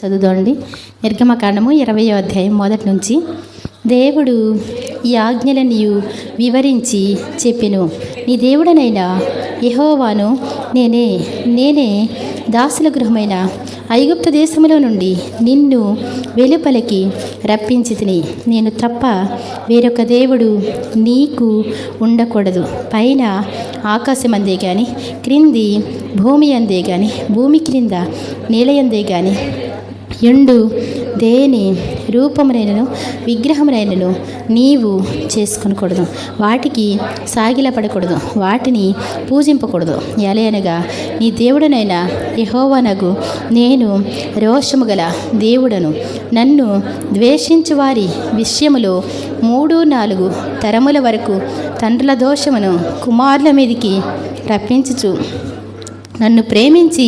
చదువుకోండి. నిర్గమకాండము 20వ అధ్యాయం మొదటి నుంచి. దేవుడు ఈ ఆజ్ఞలను వివరించి చెప్పెను. నీ దేవుడనైన యెహోవాను నేనే దాసుల గృహమైన ఐగుప్తు దేశములో నుండి నిన్ను వెలుపలికి రప్పించి తిని. నేను తప్ప వేరొక దేవుడు నీకు ఉండకూడదు. పైన ఆకాశమందే కానీ, క్రింది భూమి అందే కానీ, భూమి క్రింద నేలయందే కానీ ఎండు దేని రూపమునైనను విగ్రహమునైనను నీవు చేసుకొనకూడదు. వాటికి సాగిలపడకూడదు, వాటిని పూజింపకూడదు. ఎలయనగా నీ దేవుడనైన యెహోవానగు నేను రోషము గల దేవుడను. నన్ను ద్వేషించు వారి విషయములో 3-4 తరముల వరకు తండ్రుల దోషమును కుమారుల మీదికి రప్పించుచు, నన్ను ప్రేమించి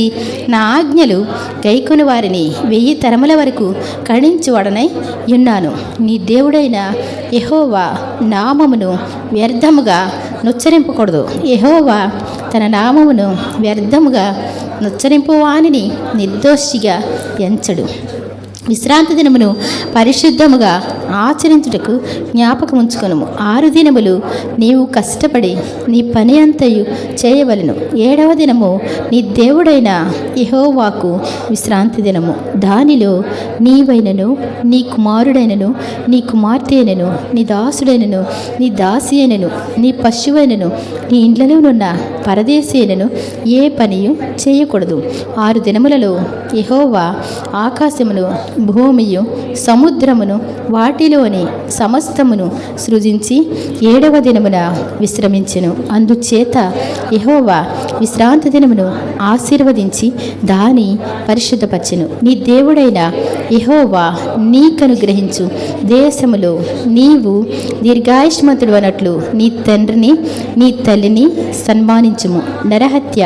నా ఆజ్ఞలు గైకొని వారిని 1000 తరముల వరకు కరుణించువాడనై ఉన్నాను. నీ దేవుడైన యెహోవా నామమును వ్యర్థముగా నుచ్చరింపకూడదు. యెహోవా తన నామమును వ్యర్థముగా నుచ్చరింపు వానిని నిర్దోషిగా ఎంచడు. విశ్రాంతి దినమును పరిశుద్ధముగా ఆచరించుటకు జ్ఞాపకం ఉంచుకొనుము. 6 దినములు నీవు కష్టపడి నీ పని అంతయు చేయవలెను. 7వ దినము నీ దేవుడైన యెహోవాకు విశ్రాంతి దినము. దానిలో నీవైనను, నీ కుమారుడైనను, నీ కుమార్తె అయినను, నీ దాసుడైనను, నీ దాసి అయినను, నీ పశువైనను, నీ ఇండ్లలోనున్న పరదేశి అయినను ఏ పనియు చేయకూడదు. 6 దినములలో యెహోవా ఆకాశమును, భూమియు, సముద్రమును, వాటిలోని సమస్తమును సృజించి 7వ దినమున విశ్రమించెను. అందుచేత యెహోవా విశ్రాంతి దినమును ఆశీర్వదించి దాని పరిశుద్ధపరచెను. నీ దేవుడైన యెహోవా నీకనుగ్రహించు దేశములో నీవు దీర్ఘాయుష్మంతుడు అన్నట్లు నీ తండ్రిని నీ తల్లిని సన్మానించుము. నరహత్య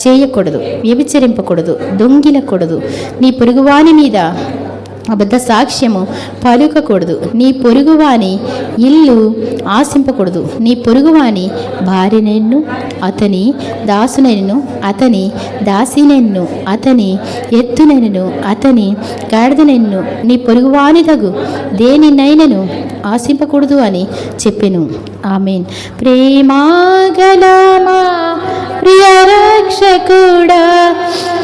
చేయకూడదు, వ్యభిచరింపకూడదు, దొంగిలకూడదు, నీ పొరుగువాని మీద అబద్ధ సాక్ష్యము పలుకకూడదు, నీ పొరుగువాని ఇల్లు ఆశింపకూడదు. నీ పొరుగువాని భార్యనైనను, అతని దాసునైనను, అతని దాసినైనను, అతని ఎత్తునైనను, అతని గాడిదనైనను, నీ పొరుగువాని తగు దేనినైనను ఆశింపకూడదు అని చెప్పెను. ఆమేన్. ప్రేమాగలమా ప్రియ రక్షకుడా,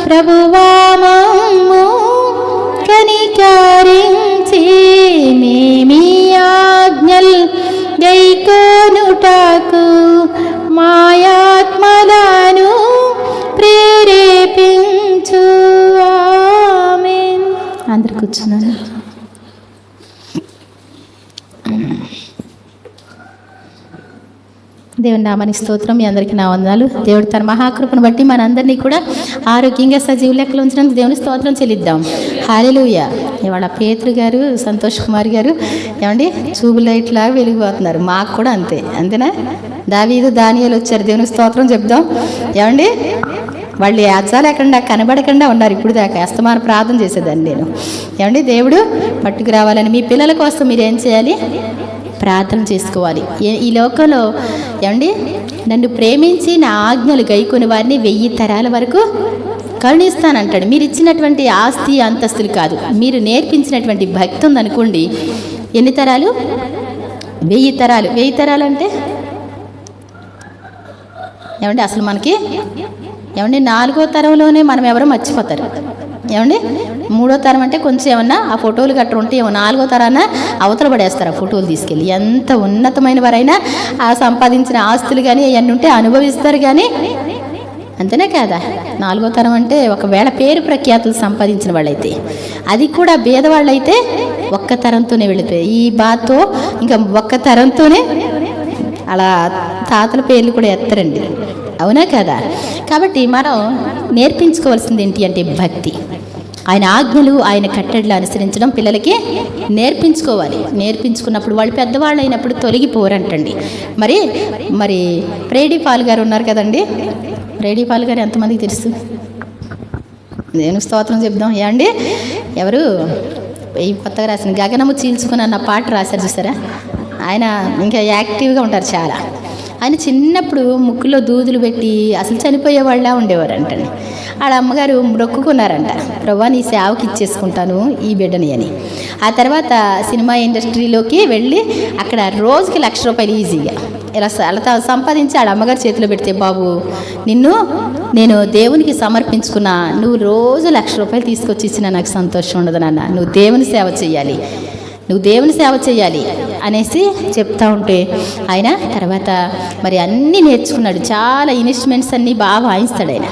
ప్రభువా మమ్ము కనికరించి మేమీ ఆజ్ఞల్ గైకొనుటకు మాయాత్మలను ప్రేరేపించు. ఆమేన్. అందరు కూర్చున్నాను. దేవుని నామానికి స్తోత్రం. మీ అందరికీ నా వందనాలు. దేవుడు తన మహాకృపను బట్టి మనందరినీ కూడా ఆరోగ్యంగా సజీవ లెక్కలు ఉంచినందుకు దేవుని స్తోత్రం చెల్లిద్దాం. హల్లెలూయా. ఇవాళ పేతురు గారు, సంతోష్ కుమార్ గారు ఏమండి చూబు లైట్లాగా వెలిగిపోతున్నారు. మాకు కూడా అంతేనా? దావీదు దానియేలు వచ్చారు. దేవుని స్తోత్రం చెప్దాం. ఏమండి వాళ్ళు లేకుండా కనబడకుండా ఉన్నారు. ఇప్పుడు దాకా అస్తమాన ప్రార్థన చేసేదాన్ని నేను. ఏమండి దేవుడు పట్టుకురావాలని మీ పిల్లల కోసం మీరు ఏం చేయాలి? ప్రార్థన చేసుకోవాలి. ఈ లోకంలో ఏమండి నన్ను ప్రేమించి నా ఆజ్ఞలు గైకొని వారిని 1000 తరాల వరకు కరుణిస్తానంటాడు. మీరు ఇచ్చినటువంటి ఆస్తి అంతస్తులు కాదు, మీరు నేర్పించినటువంటి భక్తి ఉందనుకోండి. ఎన్ని తరాలు? 1000 తరాలు. 1000 తరాలు అంటే ఏమండి అసలు మనకి ఏమండి 4వ తరంలోనే మనం ఎవరో మర్చిపోతారు. ఏమండి 3వ తరం అంటే కొంచెం ఏమన్నా ఆ ఫోటోలు గట్రా ఉంటే ఏమో 4వ తరాన అవతల పడేస్తారు ఆ ఫోటోలు తీసుకెళ్ళి. ఎంత ఉన్నతమైన వారైనా ఆ సంపాదించిన ఆస్తులు కానీ అవన్నీ ఉంటే అనుభవిస్తారు కానీ, అంతేనే కాదా? 4వ తరం అంటే ఒకవేళ పేరు ప్రఖ్యాతులు సంపాదించిన వాళ్ళైతే, అది కూడా భేదవాళ్ళైతే ఒక్క తరంతోనే వెళ్ళిపోయాయి. ఈ బాధతో ఇంకా ఒక్క తరంతోనే అలా తాతల పేర్లు కూడా ఎత్తరండి. అవునా కదా? కాబట్టి మనం నేర్పించుకోవాల్సింది ఏంటి అంటే భక్తి. ఆయన ఆజ్ఞలు, ఆయన కట్టడలు అనుసరించడం పిల్లలకి నేర్పించుకోవాలి. నేర్పించుకున్నప్పుడు వాళ్ళు పెద్దవాళ్ళు అయినప్పుడు తొలగిపోరంటండి. మరి ప్రేడి పాల్ గారు ఉన్నారు కదండి. ప్రేడి పాల్ గారు ఎంతమందికి తెలుసు? నేను స్తోత్రం చెప్దాం. ఏమండి ఎవరు ఈ కొత్తగా రాసిన గగనము చీల్చుకుని అన్న పాట రాశారు చూసారా? ఆయన ఇంకా యాక్టివ్గా ఉంటారు చాలా. ఆయన చిన్నప్పుడు ముక్కులో దూదులు పెట్టి అసలు చనిపోయే వాళ్ళ ఉండేవారు అంటండి. వాళ్ళ అమ్మగారు మొక్కుకున్నారంట, ప్రభా నీ సేవకి ఇచ్చేసుకుంటాను ఈ బిడ్డని అని. ఆ తర్వాత సినిమా ఇండస్ట్రీలోకి వెళ్ళి అక్కడ రోజుకి ₹1,00,000 ఈజీగా ఇలా అలా సంపాదించి వాళ్ళ అమ్మగారి చేతిలో పెడితే, బాబు నేను దేవునికి సమర్పించుకున్నా, నువ్వు రోజు ₹1,00,000 తీసుకొచ్చి ఇచ్చినా నాకు సంతోషం ఉండదు నాన్న, నువ్వు దేవుని సేవ చేయాలి అనేసి చెప్తా ఉంటే ఆయన తర్వాత మరి అన్నీ నేర్చుకున్నాడు. చాలా ఇన్స్ట్రుమెంట్స్ అన్నీ బాగా వాయిస్తాడు ఆయన.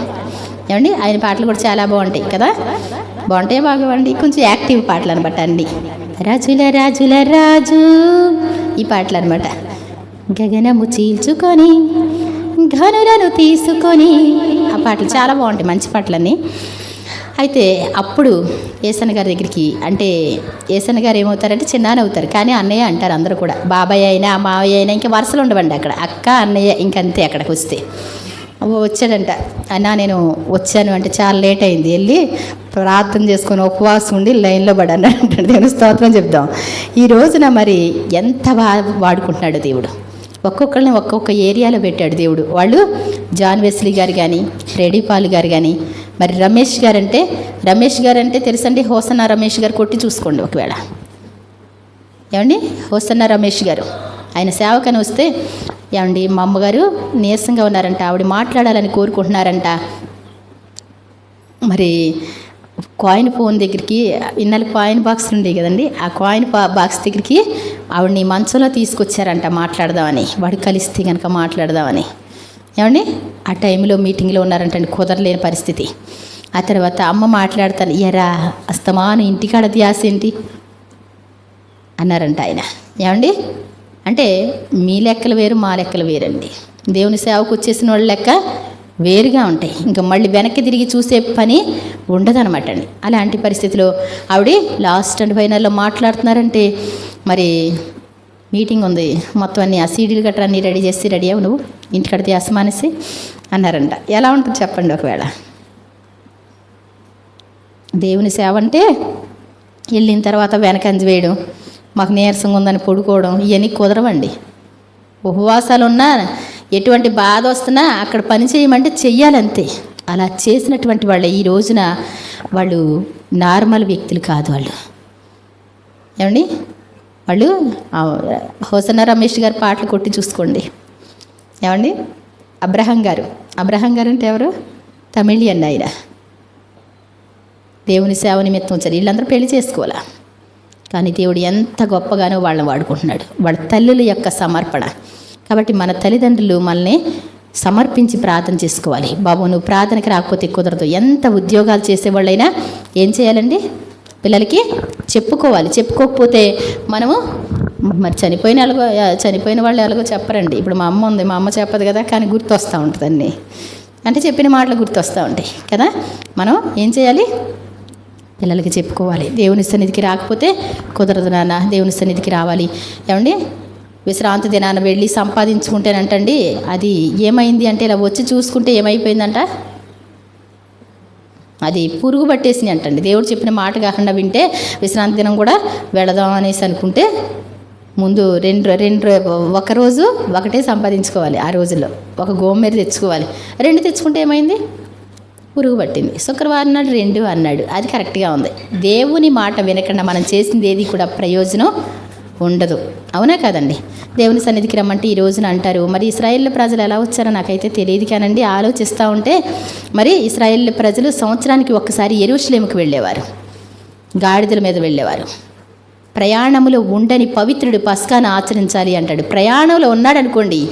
ఏమండి ఆయన పాటలు కూడా చాలా బాగుంటాయి కదా, బాగుంటాయి కొంచెం యాక్టివ్ పాటలు అనమాట అన్నీ. రాజుల రాజు ఈ పాటలు అనమాట. గగనము చీల్చుకొని ఘనులను తీసుకొని, ఆ పాటలు చాలా బాగుంటాయి, మంచి పాటలన్నీ. అయితే అప్పుడు ఏసన్న గారి దగ్గరికి, అంటే ఏసన్న గారు ఏమవుతారంటే చిన్నాన్న అవుతారు, కానీ అన్నయ్య అంటారు అందరూ కూడా. బాబాయ్ అయినా మావయ్య అయినా ఇంకా వరుసలు ఉండవండి అక్కడ, అక్క అన్నయ్య ఇంకంతే. అక్కడికి వస్తే వచ్చాడంట, అన్నా నేను వచ్చాను అంటే చాలా లేట్ అయింది, వెళ్ళి ప్రార్థన చేసుకొని ఉపవాసం ఉండి లైన్లో పడాను అంటాడు. దేవుని స్తోత్రం చెప్దాం. ఈ రోజున మరి ఎంత బాగా వాడుకుంటున్నాడు దేవుడు. ఒక్కొక్కరిని ఒక్కొక్క ఏరియాలో పెట్టాడు దేవుడు. వాళ్ళు జాన్ వెస్లీ గారు కానీ, రెడీ పాల్ గారు కానీ, మరి రమేష్ గారు అంటే తెలుసండి, హోసన్న రమేష్ గారు కొట్టి చూసుకోండి ఒకవేళ. ఏమండి హోసన్న రమేష్ గారు ఆయన సేవకని వస్తే, ఏమండి మా అమ్మగారు నీరసంగా ఉన్నారంట, ఆవిడ మాట్లాడాలని కోరుకుంటున్నారంట. మరి కాయిన్ ఫోన్ దగ్గరికి, ఇన్నాళ్ళు కాయిన్ బాక్స్ ఉండేవి కదండి, ఆ కాయిన్ బాక్స్ దగ్గరికి ఆవిడని మంచంలో తీసుకొచ్చారంట మాట్లాడదామని, వాడు కలిస్తే కనుక మాట్లాడదామని. ఏమండి ఆ టైంలో మీటింగ్లో ఉన్నారంటండి, కుదరలేని పరిస్థితి. ఆ తర్వాత అమ్మ మాట్లాడతాను, ఎరా అస్తమాను ఇంటికాడ ధ్యాస ఏంటి అన్నారంట ఆయన. ఏమండి అంటే మీ లెక్కలు వేరు, మా లెక్కలు వేరండి. దేవుని సేవకు వచ్చేసిన వాళ్ళ లెక్క వేరుగా ఉంటాయి, ఇంకా మళ్ళీ వెనక్కి తిరిగి చూసే పని ఉండదనమాట అండి. అలాంటి పరిస్థితిలో ఆవిడ లాస్ట్ అండ్ ఫైనల్లో మాట్లాడుతున్నారంటే, మరి మీటింగ్ ఉంది, మొత్తం అన్నీ ఆ సీడీలు గట్రా అన్నీ రెడీ చేసి, రెడీ అవ్వు నువ్వు ఇంటికాడ ధ్యాస మానేసి అన్నారంట. ఎలా ఉంటుంది చెప్పండి ఒకవేళ. దేవుని సేవ అంటే వెళ్ళిన తర్వాత వెనకంజ వేయడం, మాకు నీరసంగా ఉందని పడుకోవడం, ఇవన్నీ కుదరవండి. ఉపవాసాలు ఉన్నా, ఎటువంటి బాధ వస్తున్నా అక్కడ పని చేయమంటే చెయ్యాలంతే. అలా చేసినటువంటి వాళ్ళు ఈ రోజున వాళ్ళు నార్మల్ వ్యక్తులు కాదు. వాళ్ళు ఏమండి వాళ్ళు హోసన్న రమేష్ గారు పాటలు కొట్టి చూసుకోండి. ఏమండి అబ్రహం గారు అంటే ఎవరు? తమిళియన్ ఆయన. దేవుని సేవ నిమిత్తం వచ్చారు. వీళ్ళందరూ పెళ్లి చేసుకోవాలా, కానీ దేవుడు ఎంత గొప్పగానో వాళ్ళని వాడుకుంటున్నాడు. వాళ్ళ తల్లుల యొక్క సమర్పణ. కాబట్టి మన తల్లిదండ్రులు మనల్ని సమర్పించి ప్రార్థన చేసుకోవాలి. బాబు నువ్వు ప్రార్థనకి రాకపోతే కుదరదు. ఎంత ఉద్యోగాలు చేసేవాళ్ళైనా ఏం చేయాలండి? పిల్లలకి చెప్పుకోవాలి. చెప్పుకోకపోతే మనము మరి చనిపోయిన వాళ్ళు ఎలాగో చెప్పరండి. ఇప్పుడు మా అమ్మ ఉంది, మా అమ్మ చెప్పదు కదా, కానీ గుర్తు వస్తూ ఉంటుందండి. అంటే చెప్పిన మాటలు గుర్తు వస్తూ ఉంటాయి కదా. మనం ఏం చేయాలి? పిల్లలకి చెప్పుకోవాలి. దేవుని సన్నిధికి రాకపోతే కుదరదు నాన్న, దేవుని సన్నిధికి రావాలి. ఏమండి విశ్రాంతి దినాన్ని వెళ్ళి సంపాదించుకుంటేనంటండి, అది ఏమైంది అంటే ఇలా వచ్చి చూసుకుంటే ఏమైపోయిందంట, అది పురుగు పట్టేసింది అంటండి. దేవుడు చెప్పిన మాట కాకుండా వింటే విశ్రాంతి దినం కూడా వెళదాం అనేసి అనుకుంటే ముందు ఒకరోజు ఒకటే సంపాదించుకోవాలి. ఆ రోజుల్లో ఒక గోమేర తెచ్చుకోవాలి. 2 తెచ్చుకుంటే ఏమైంది? పురుగు పట్టింది. శుక్రవారం నాడు 2 అన్నాడు. అది కరెక్ట్గా ఉంది. దేవుని మాట వినకుండా మనం చేసింది ఏది కూడా ప్రయోజనం ఉండదు. అవునా కాదండి? దేవుని సన్నిధికి రమ్మంటే ఈ రోజున అంటారు. మరి ఇశ్రాయేల్ ప్రజలు ఎలా వచ్చారో నాకైతే తెలియదు కానండి, ఆలోచిస్తూ ఉంటే మరి ఇశ్రాయేల్ ప్రజలు సంవత్సరానికి ఒక్కసారి యెరూషలేముకి వెళ్ళేవారు, గాడిదల మీద వెళ్ళేవారు. ప్రయాణములో ఉండని పవిత్రుడు పస్కాను ఆచరించాలి అంటాడు. ప్రయాణంలో ఉన్నాడు అనుకోండి,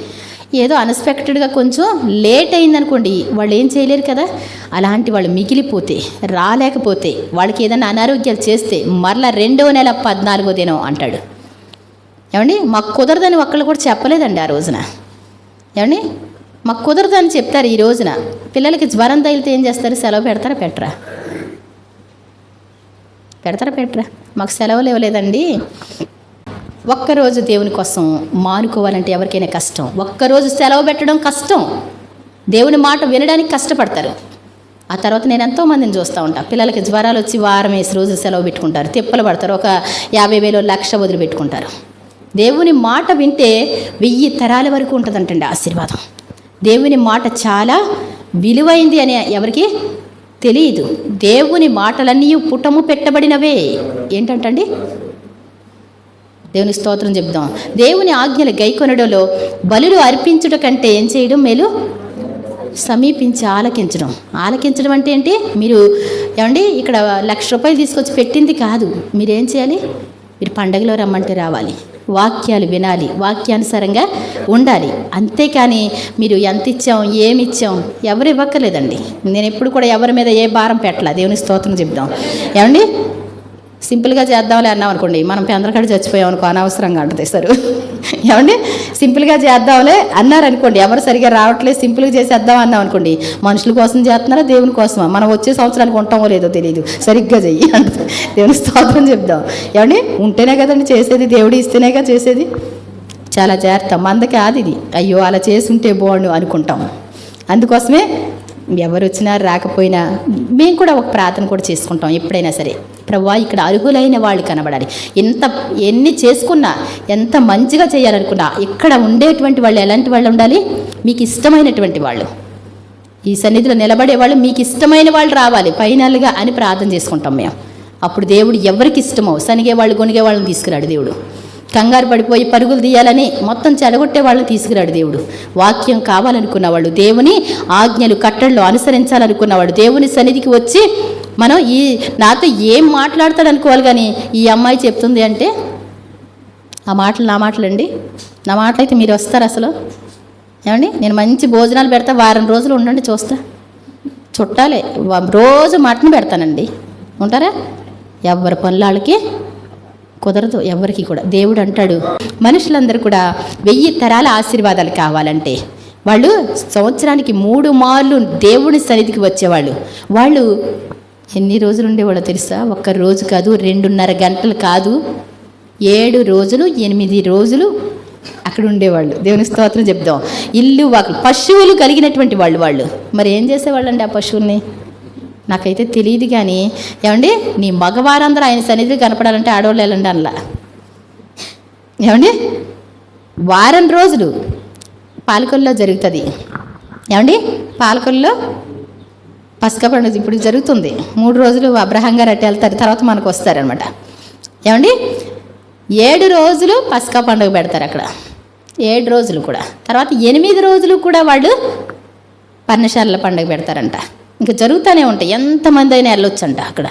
ఏదో అన్ఎక్స్పెక్టెడ్గా కొంచెం లేట్ అయిందనుకోండి, వాళ్ళు ఏం చేయలేరు కదా. అలాంటి వాళ్ళు మిగిలిపోతే, రాలేకపోతే, వాళ్ళకి ఏదైనా అనారోగ్యాలు చేస్తే మరలా 2వ నెల 14వ దినం అంటాడు. ఏమండి మాకు కుదరదని ఒక్కళ్ళు కూడా చెప్పలేదండి ఆ రోజున. ఏమండి మాకు కుదరదని చెప్తారు ఈ రోజున. పిల్లలకి జ్వరం తగిలితే ఏం చేస్తారు? సెలవు పెడతారా పెట్టరా? మాకు సెలవులు ఇవ్వలేదండి. ఒక్కరోజు దేవుని కోసం మానుకోవాలంటే ఎవరికైనా కష్టం. ఒక్కరోజు సెలవు పెట్టడం కష్టం. దేవుని మాట వినడానికి కష్టపడతారు. ఆ తర్వాత నేను ఎంతోమందిని చూస్తూ ఉంటాను. పిల్లలకి జ్వరాలు వచ్చి వారం 5 రోజులు సెలవు పెట్టుకుంటారు, తిప్పలు పడతారు, ఒక 50,000 1,00,000 వదిలిపెట్టుకుంటారు. దేవుని మాట వింటే 1000 తరాల వరకు ఉంటుందంటండి ఆశీర్వాదం. దేవుని మాట చాలా విలువైంది అని ఎవరికి తెలియదు. దేవుని మాటలన్నీ పుటము పెట్టబడినవే. ఏంటంటండి? దేవుని స్తోత్రం చెప్దాం. దేవుని ఆజ్ఞలు గైకొనడంలో బలులు అర్పించుట కంటే ఏం చేయడం మేలు? సమీపించి ఆలకించడం. ఆలకించడం అంటే ఏంటి? మీరు ఏమండి ఇక్కడ 1,00,000 రూపాయలు తీసుకొచ్చి పెట్టింది కాదు. మీరేం చేయాలి? మీరు పండగలో రమ్మంటే రావాలి, వాక్యాలు వినాలి, వాక్యానుసారంగా ఉండాలి. అంతేకాని మీరు ఎంత ఇచ్చాం, ఏమి ఇచ్చాం ఎవరు ఇవ్వక్కర్లేదండి. నేను ఎప్పుడు కూడా ఎవరి మీద ఏ భారం పెట్టాల. దేవుని స్తోత్రం చెప్దాం. ఏమండి సింపుల్గా చేద్దాంలే అన్నాం అనుకోండి, మనం పెందరకాడ చచ్చిపోయాం అనుకో, అనవసరంగా అంటేస్తారు. ఏమండి సింపుల్గా చేద్దాంలే అన్నారనుకోండి, ఎవరు సరిగా రావట్లేదు, సింపుల్గా చేసేద్దాం అన్నాం అనుకోండి, మనుషుల కోసం చేస్తున్నారా దేవుని కోసమా? మనం వచ్చే సంవత్సరానికి ఉంటామో లేదో తెలియదు, సరిగ్గా చెయ్యి అంటే దేవుని స్తోత్రం చెప్దాం. ఏమండి ఉంటేనే కదండి చేసేది, దేవుడు ఇస్తేనేగా చేసేది. చాలా జాగ్రత్త. మందకి ఆది ఇది, అయ్యో అలా చేసుంటే బాగుండు అనుకుంటాం. అందుకోసమే ఎవరు వచ్చినా రాకపోయినా మేము కూడా ఒక ప్రార్థన కూడా చేసుకుంటాం ఎప్పుడైనా సరే. ప్రభువా ఇక్కడ అర్హులైన వాళ్ళు కనబడాలి. ఎన్ని చేసుకున్నా, ఎంత మంచిగా చేయాలనుకున్నా, ఇక్కడ ఉండేటువంటి వాళ్ళు ఎలాంటి వాళ్ళు ఉండాలి? మీకు ఇష్టమైనటువంటి వాళ్ళు, ఈ సన్నిధిలో నిలబడే వాళ్ళు, మీకు ఇష్టమైన వాళ్ళు రావాలి ఫైనల్గా అని ప్రార్థన చేసుకుంటాం మేము. అప్పుడు దేవుడు ఎవరికి ఇష్టమో సనిగే వాళ్ళు, గొనిగే వాళ్ళని తీసుకురాడు దేవుడు. కంగారు పడిపోయి పరుగులు తీయాలని మొత్తం చెడగొట్టే వాళ్ళని తీసుకురాడు దేవుడు. వాక్యం కావాలనుకున్నవాళ్ళు, దేవుని ఆజ్ఞలు కట్టడలు అనుసరించాలనుకున్నవాడు దేవుని సన్నిధికి వచ్చి మనం నాతో ఏం మాట్లాడతాడు అనుకోవాలి. కానీ ఈ అమ్మాయి చెప్తుంది అంటే ఆ మాటలు నా మాటలండి, నా మాటలు అయితే మీరు వస్తారు అసలు? ఏమండి నేను మంచి భోజనాలు పెడతా, వారం రోజులు ఉండండి చూస్తా. చుట్టాలే రోజు మటన్ పెడతానండి, ఉంటారా? ఎవరి పనులకి కుదరదు ఎవరికి కూడా. దేవుడు అంటాడు మనుషులందరూ కూడా 1000 తరాల ఆశీర్వాదాలు కావాలంటే వాళ్ళు సంవత్సరానికి 3 మార్లు దేవుని సన్నిధికి వచ్చేవాళ్ళు. వాళ్ళు ఎన్ని రోజులు ఉండేవాళ్ళో తెలుసా? ఒక్క రోజు కాదు, 2.5 గంటలు కాదు, 7 రోజులు 8 రోజులు అక్కడ ఉండేవాళ్ళు. దేవుని స్తోత్రం చెప్దాం. ఇల్లు పశువులు కలిగినటువంటి వాళ్ళు మరి ఏం చేసేవాళ్ళండి ఆ పశువుల్ని? నాకైతే తెలియదు. కానీ ఏమండి నీ మగవారందరూ ఆయన సన్నిధిలో కనపడాలంటే ఆడవాళ్ళు వెళ్ళండి అలా. ఏమండి వారం రోజులు పాలకొల్లో జరుగుతుంది. ఏమండి పాలకొల్లో పసక పండుగ ఇప్పుడు జరుగుతుంది. 3 రోజులు అబ్రహం గారు అట్టు వెళ్తారు, తర్వాత మనకు వస్తారనమాట. ఏమండి 7 రోజులు పసక పండుగ పెడతారు అక్కడ, 7 రోజులు కూడా. తర్వాత 8 రోజులు కూడా వాళ్ళు పర్ణశాలల పండుగ పెడతారంట. ఇంకా జరుగుతూనే ఉంటాయి, ఎంతమంది అయినా వెళ్ళొచ్చంట అక్కడ.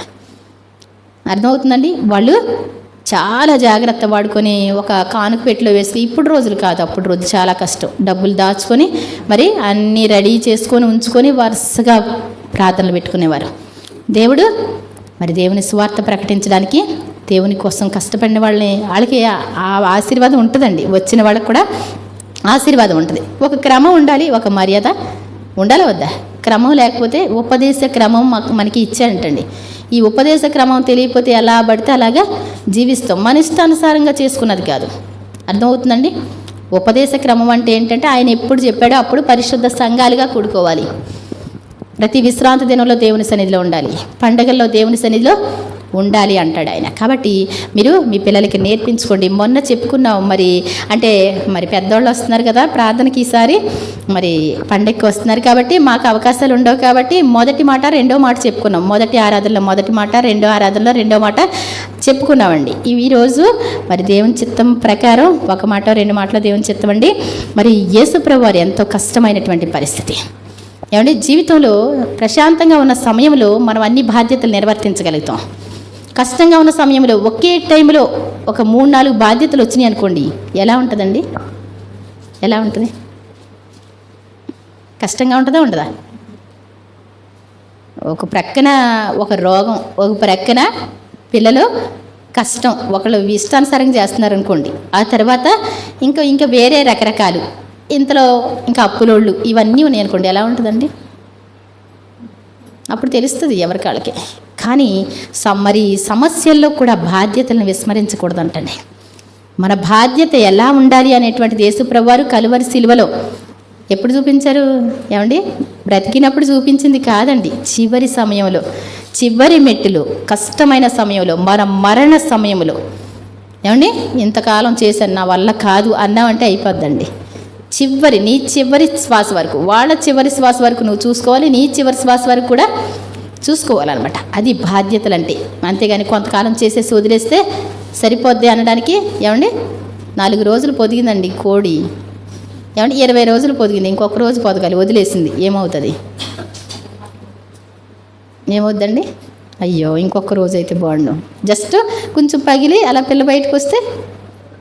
అర్థమవుతుందండి? వాళ్ళు చాలా జాగ్రత్త వాడుకొని ఒక కానుక పెట్టిలో వేసి, ఇప్పుడు రోజులు కాదు, అప్పుడు రోజు చాలా కష్టం, డబ్బులు దాచుకొని మరి అన్నీ రెడీ చేసుకొని ఉంచుకొని వరుసగా ప్రార్థనలు పెట్టుకునేవారు. దేవుడు మరి దేవుని సువార్త ప్రకటించడానికి దేవుని కోసం కష్టపడిన వాళ్ళకి ఆ ఆశీర్వాదం ఉంటుందండి. వచ్చిన వాళ్ళకి కూడా ఆశీర్వాదం ఉంటుంది. ఒక క్రమం ఉండాలి, ఒక మర్యాద ఉండాలి వద్దా? క్రమం లేకపోతే ఉపదేశ క్రమం మనకి ఇచ్చాడంటండి. ఈ ఉపదేశ క్రమం తెలియకపోతే ఎలా పడితే అలాగా జీవిస్తాం, మన ఇష్టానుసారంగా చేసుకున్నది కాదు. అర్థమవుతుందండి? ఉపదేశ క్రమం అంటే ఏంటంటే ఆయన ఎప్పుడు చెప్పాడో అప్పుడు పరిశుద్ధ సంఘాలుగా కూడుకోవాలి. ప్రతి విశ్రాంతి దినంలో దేవుని సన్నిధిలో ఉండాలి, పండగల్లో దేవుని సన్నిధిలో ఉండాలి అంటాడు ఆయన. కాబట్టి మీరు మీ పిల్లలకి నేర్పించుకోండి. మొన్న చెప్పుకున్నాం మరి పెద్దవాళ్ళు వస్తున్నారు కదా ప్రార్థనకి, ఈసారి మరి పండగకి వస్తున్నారు కాబట్టి మాకు అవకాశాలు ఉండవు కాబట్టి మొదటి మాట రెండో మాట చెప్పుకున్నాం. మొదటి ఆరాధనలో మొదటి మాట, రెండో ఆరాధనలో రెండో మాట చెప్పుకున్నామండి. ఈరోజు మరి దేవుని చిత్తం ప్రకారం ఒక మాట 2 మాటలు దేవుని చిత్తం అండి. మరి యేసుప్రభువు వారు ఎంతో కష్టమైనటువంటి పరిస్థితి. ఏమంటే జీవితంలో ప్రశాంతంగా ఉన్న సమయంలో మనం అన్ని బాధ్యతలు నిర్వర్తించగలుగుతాం. కష్టంగా ఉన్న సమయంలో ఒకే టైంలో ఒక 3-4 బాధ్యతలు వచ్చినాయి అనుకోండి, ఎలా ఉంటుందండి? ఎలా ఉంటుంది? కష్టంగా ఉంటుందా ఉండదా? ఒక ప్రక్కన ఒక రోగం, ఒక ప్రక్కన పిల్లలు కష్టం, ఒకళ్ళు ఇష్టానుసారంగా చేస్తున్నారు అనుకోండి, ఆ తర్వాత ఇంకా వేరే రకరకాలు, ఇంతలో ఇంకా అప్పులోళ్ళు ఇవన్నీ ఉన్నాయి అనుకోండి, ఎలా ఉంటుందండి? అప్పుడు తెలుస్తుంది ఎవరికాళ్ళకి. కానీ మరి సమస్యల్లో కూడా బాధ్యతలను విస్మరించకూడదంటండి. మన బాధ్యత ఎలా ఉండాలి అనేటువంటిది యేసుప్రభువు వారు కలువరి సిలువలో ఎప్పుడు చూపించారు? ఏమండి బ్రతికినప్పుడు చూపించింది కాదండి, చివరి సమయంలో, చివరి మెట్టులో, కష్టమైన సమయంలో, మన మరణ సమయంలో. ఏమండి ఇంతకాలం చేశాను నా వల్ల కాదు అన్నామంటే అయిపోద్దండి. నీ చివరి శ్వాస వరకు, వాళ్ళ చివరి శ్వాస వరకు నువ్వు చూసుకోవాలి, నీ చివరి శ్వాస వరకు కూడా చూసుకోవాలన్నమాట. అది బాధ్యతలు అంటే. అంతేగాని కొంతకాలం చేసేసి వదిలేస్తే సరిపోద్ది అనడానికి. ఏమండి 4 రోజులు పొదిగిందండి కోడి, ఏమంటే 20 రోజులు పొదిగింది, ఇంకొక రోజు పొదగాలి, వదిలేసింది, ఏమవుతుంది? ఏమవుద్దండి? అయ్యో ఇంకొక రోజు అయితే బాగుండు. జస్ట్ కొంచెం పగిలి అలా పిల్ల బయటకు వస్తే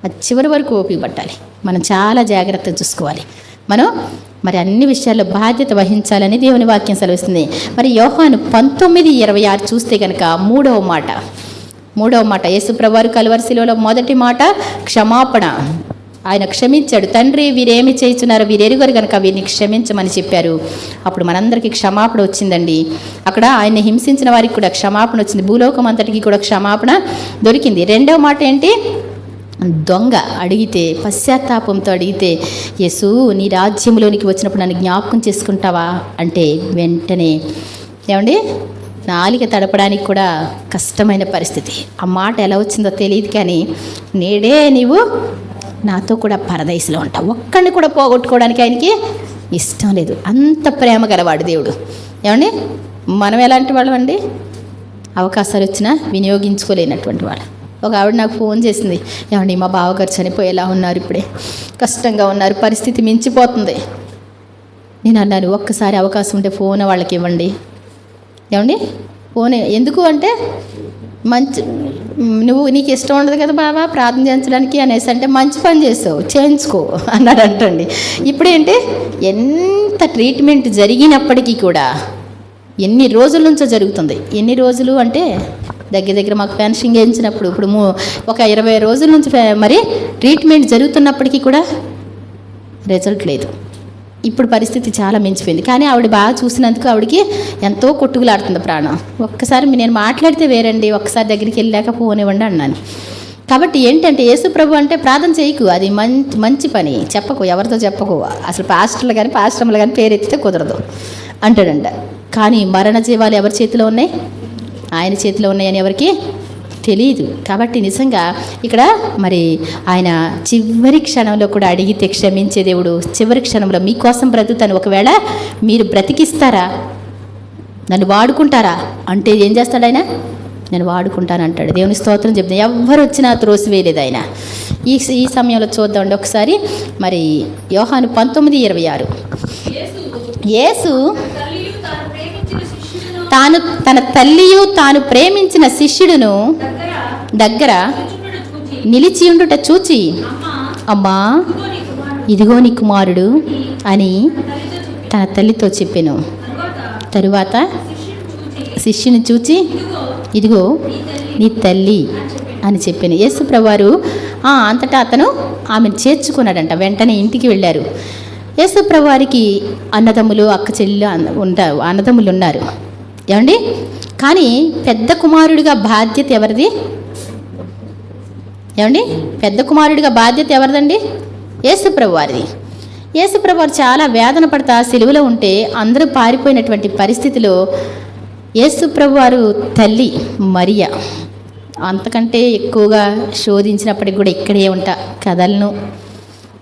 అది చివరి వరకు ఓపిక పట్టాలి. మనం చాలా జాగ్రత్తగా చూసుకోవాలి. మనం మరి అన్ని విషయాల్లో బాధ్యత వహించాలని దేవుని వాక్యం సెలవిస్తుంది. మరి యోహాను 19:26 చూస్తే కనుక మూడవ మాట యేసుప్రభువారు కలువరి శిలువలో మొదటి మాట క్షమాపణ. ఆయన క్షమించాడు. తండ్రి వీరేమి చేయుచున్నారో వీరెరుగరు కనుక వీరిని క్షమించమని చెప్పారు. అప్పుడు మనందరికీ క్షమాపణ వచ్చిందండి. అక్కడ ఆయన హింసించిన వారికి కూడా క్షమాపణ వచ్చింది. భూలోకం అంతటికి కూడా క్షమాపణ దొరికింది. రెండవ మాట ఏంటి? దొంగ అడిగితే, పశ్చాత్తాపంతో అడిగితే, యేసు నీ రాజ్యంలోనికి వచ్చినప్పుడు నన్ను జ్ఞాపకం చేసుకుంటావా అంటే వెంటనే ఏమండి నాలిక తడపడానికి కూడా కష్టమైన పరిస్థితి. ఆ మాట ఎలా వచ్చిందో తెలియదు, కానీ నేడే నీవు నాతో కూడా పరదైసులో ఉంటావు. ఒక్కడిని కూడా పోగొట్టుకోవడానికి ఆయనకి ఇష్టం లేదు. అంత ప్రేమ గలవాడు దేవుడు. ఏమండి మనం ఎలాంటి వాళ్ళం అండి? అవకాశాలు వచ్చినా వినియోగించుకోలేనటువంటి వాళ్ళు. ఒక ఆవిడ నాకు ఫోన్ చేసింది, ఏమండి మా బావగారు చనిపోయేలా ఉన్నారు, ఇప్పుడే కష్టంగా ఉన్నారు, పరిస్థితి మించిపోతుంది. నేను అన్నాను, ఒక్కసారి అవకాశం ఉంటే ఫోన్ వాళ్ళకి ఇవ్వండి. ఏమండి ఫోన్ ఎందుకు అంటే, నీకు ఇష్టం ఉండదు కదా బాబా ప్రార్థన చేయించడానికి అనేసి అంటే, మంచి పని చేసావు, చేయించుకో అన్నారంటండి. ఇప్పుడేంటి ఎంత ట్రీట్మెంట్ జరిగినప్పటికీ కూడా ఎన్ని రోజుల నుంచో జరుగుతుంది. ఎన్ని రోజులు అంటే దగ్గర మాకు పెన్షన్ చేయించినప్పుడు ఇప్పుడు ఒక 20 రోజుల నుంచి మరి ట్రీట్మెంట్ జరుగుతున్నప్పటికీ కూడా రిజల్ట్ లేదు. ఇప్పుడు పరిస్థితి చాలా మించిపోయింది. కానీ ఆవిడ బాగా చూసినందుకు ఆవిడకి ఎంతో కొట్టుకులాడుతుంది ప్రాణం. ఒక్కసారి నేను మాట్లాడితే వేరండి, ఒక్కసారి దగ్గరికి వెళ్ళాక ఫోన్ ఇవ్వండి అన్నాను. కాబట్టి ఏంటంటే యేసు ప్రభు అంటే ప్రార్థన చేయకు, అది మంచి పని, చెప్పకు, ఎవరితో చెప్పకు, అసలు పాస్టర్లు కానీ పాస్టర్లు కానీ పేరు ఎత్తితే కుదరదు అంటాడంట. కానీ మరణ జీవాలు ఎవరి చేతిలో ఉన్నాయి? ఆయన చేతిలో ఉన్నాయని ఎవరికి తెలియదు. కాబట్టి నిజంగా ఇక్కడ మరి ఆయన చివరి క్షణంలో కూడా అడిగితే క్షమించే దేవుడు. చివరి క్షణంలో మీకోసం బ్రతుకుతాను, ఒకవేళ మీరు బ్రతికిస్తారా, నన్ను వాడుకుంటారా అంటే ఏం చేస్తాడు ఆయన? నేను వాడుకుంటాను అంటాడు. దేవుని స్తోత్రం చెప్తాను. ఎవరు వచ్చినా త్రోసివేయలేదు ఆయన. ఈ సమయంలో చూద్దామండి ఒకసారి. మరి యోహాను 19:26 యేసు తన తల్లియు తాను ప్రేమించిన శిష్యుడును దగ్గర నిలిచి ఉండుట చూచి, అమ్మా ఇదిగో నీ కుమారుడు అని తన తల్లితో చెప్పెను. తరువాత శిష్యుని చూచి, ఇదిగో నీ తల్లి అని చెప్పాను. యేసు ప్రభువారు అంతటా అతను ఆమెను చేర్చుకున్నాడంట. వెంటనే ఇంటికి వెళ్ళారు. యేసు ప్రభువారికి అన్నదమ్ములు అక్క చెల్లెలు అన్నదమ్ములు ఉన్నారు. ఏమండి కానీ పెద్ద కుమారుడిగా బాధ్యత ఎవరిది? ఏమండి పెద్ద కుమారుడిగా బాధ్యత ఎవరిదండి? యేసు ప్రభువారిది. యేసు ప్రభువారు చాలా వేదన పడతా సిలువలో ఉంటే అందరూ పారిపోయినటువంటి పరిస్థితిలో యేసు ప్రభువారు తల్లి మరియ అంతకంటే ఎక్కువగా శోధించినప్పటికి కూడా ఇక్కడే ఉంటా కదలను.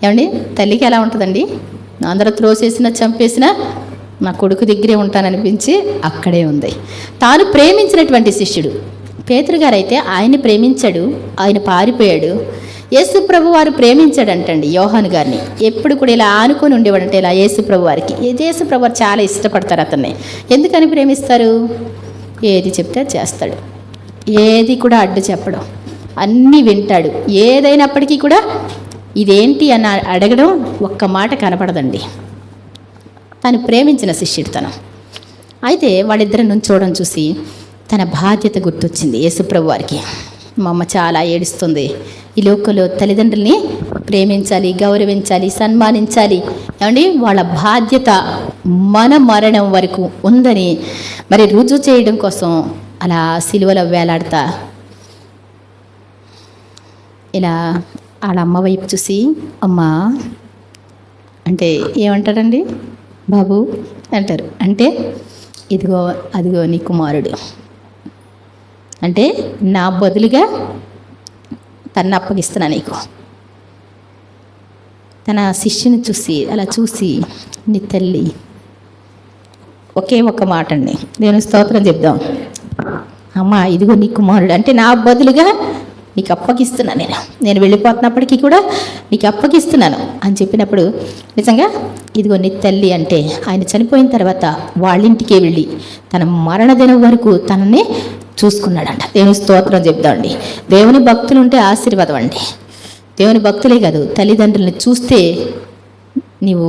ఏమండి తల్లికి ఎలా ఉంటుందండి? అందరూ త్రోసేసినా చంపేసినా నా కొడుకు దగ్గరే ఉంటాననిపించి అక్కడే ఉంది. తాను ప్రేమించినటువంటి శిష్యుడు పేతురు గారు అయితే ఆయన్ని ప్రేమించాడు, ఆయన పారిపోయాడు. యేసు ప్రభు వారు ప్రేమించాడంటండి యోహాను గారిని. ఎప్పుడు కూడా ఇలా ఆనుకొని ఉండేవాడంటే ఇలా యేసు ప్రభు వారికి. యేసు ప్రభు వారు చాలా ఇష్టపడతారు అతన్ని. ఎందుకని ప్రేమిస్తారు? ఏది చెప్తే చేస్తాడు, ఏది కూడా అడ్డు చెప్పడం, అన్నీ వింటాడు. ఏదైనప్పటికీ కూడా ఇదేంటి అని అడగడం ఒక్క మాట కనపడదండి. తను ప్రేమించిన శిష్యుడు తను. అయితే వాళ్ళిద్దరి నుంచి చూడడం చూసి తన బాధ్యత గుర్తొచ్చింది యేసుప్రభు వారికి. మా అమ్మ చాలా ఏడుస్తుంది, ఈ లోకంలో తల్లిదండ్రుల్ని ప్రేమించాలి, గౌరవించాలి, సన్మానించాలి. ఏమండి వాళ్ళ బాధ్యత మన మరణం వరకు ఉందని మరి రుజువు చేయడం కోసం అలా సిలువలో వేలాడతా ఇలా వాళ్ళ అమ్మ వైపు చూసి, అమ్మా అంటే ఏమంటారండి? బాబు అంటారు. అంటే ఇదిగో అదిగో నీ కుమారుడు అంటే నా బదులుగా తను అప్పగిస్తున్నా నీకు. తన శిష్యుని చూసి అలా చూసి నీ తల్లి ఒకే ఒక్క మాట అండి, దేవుని స్తోత్రం చెప్దాం. అమ్మా ఇదిగో నీ కుమారుడు అంటే నా బదులుగా నీకు అప్పగిస్తున్నాను, నేను వెళ్ళిపోతున్నప్పటికీ కూడా నీకు అప్పగిస్తున్నాను అని చెప్పినప్పుడు నిజంగా ఇదిగో నీ తల్లి అంటే ఆయన చనిపోయిన తర్వాత వాళ్ళింటికే వెళ్ళి తన మరణదినం వరకు తనని చూసుకున్నాడంట. దేవుని స్తోత్రం చెప్దామండి. దేవుని భక్తులు ఉంటే ఆశీర్వాదం అండి. దేవుని భక్తులే కాదు, తల్లిదండ్రులని చూస్తే నీవు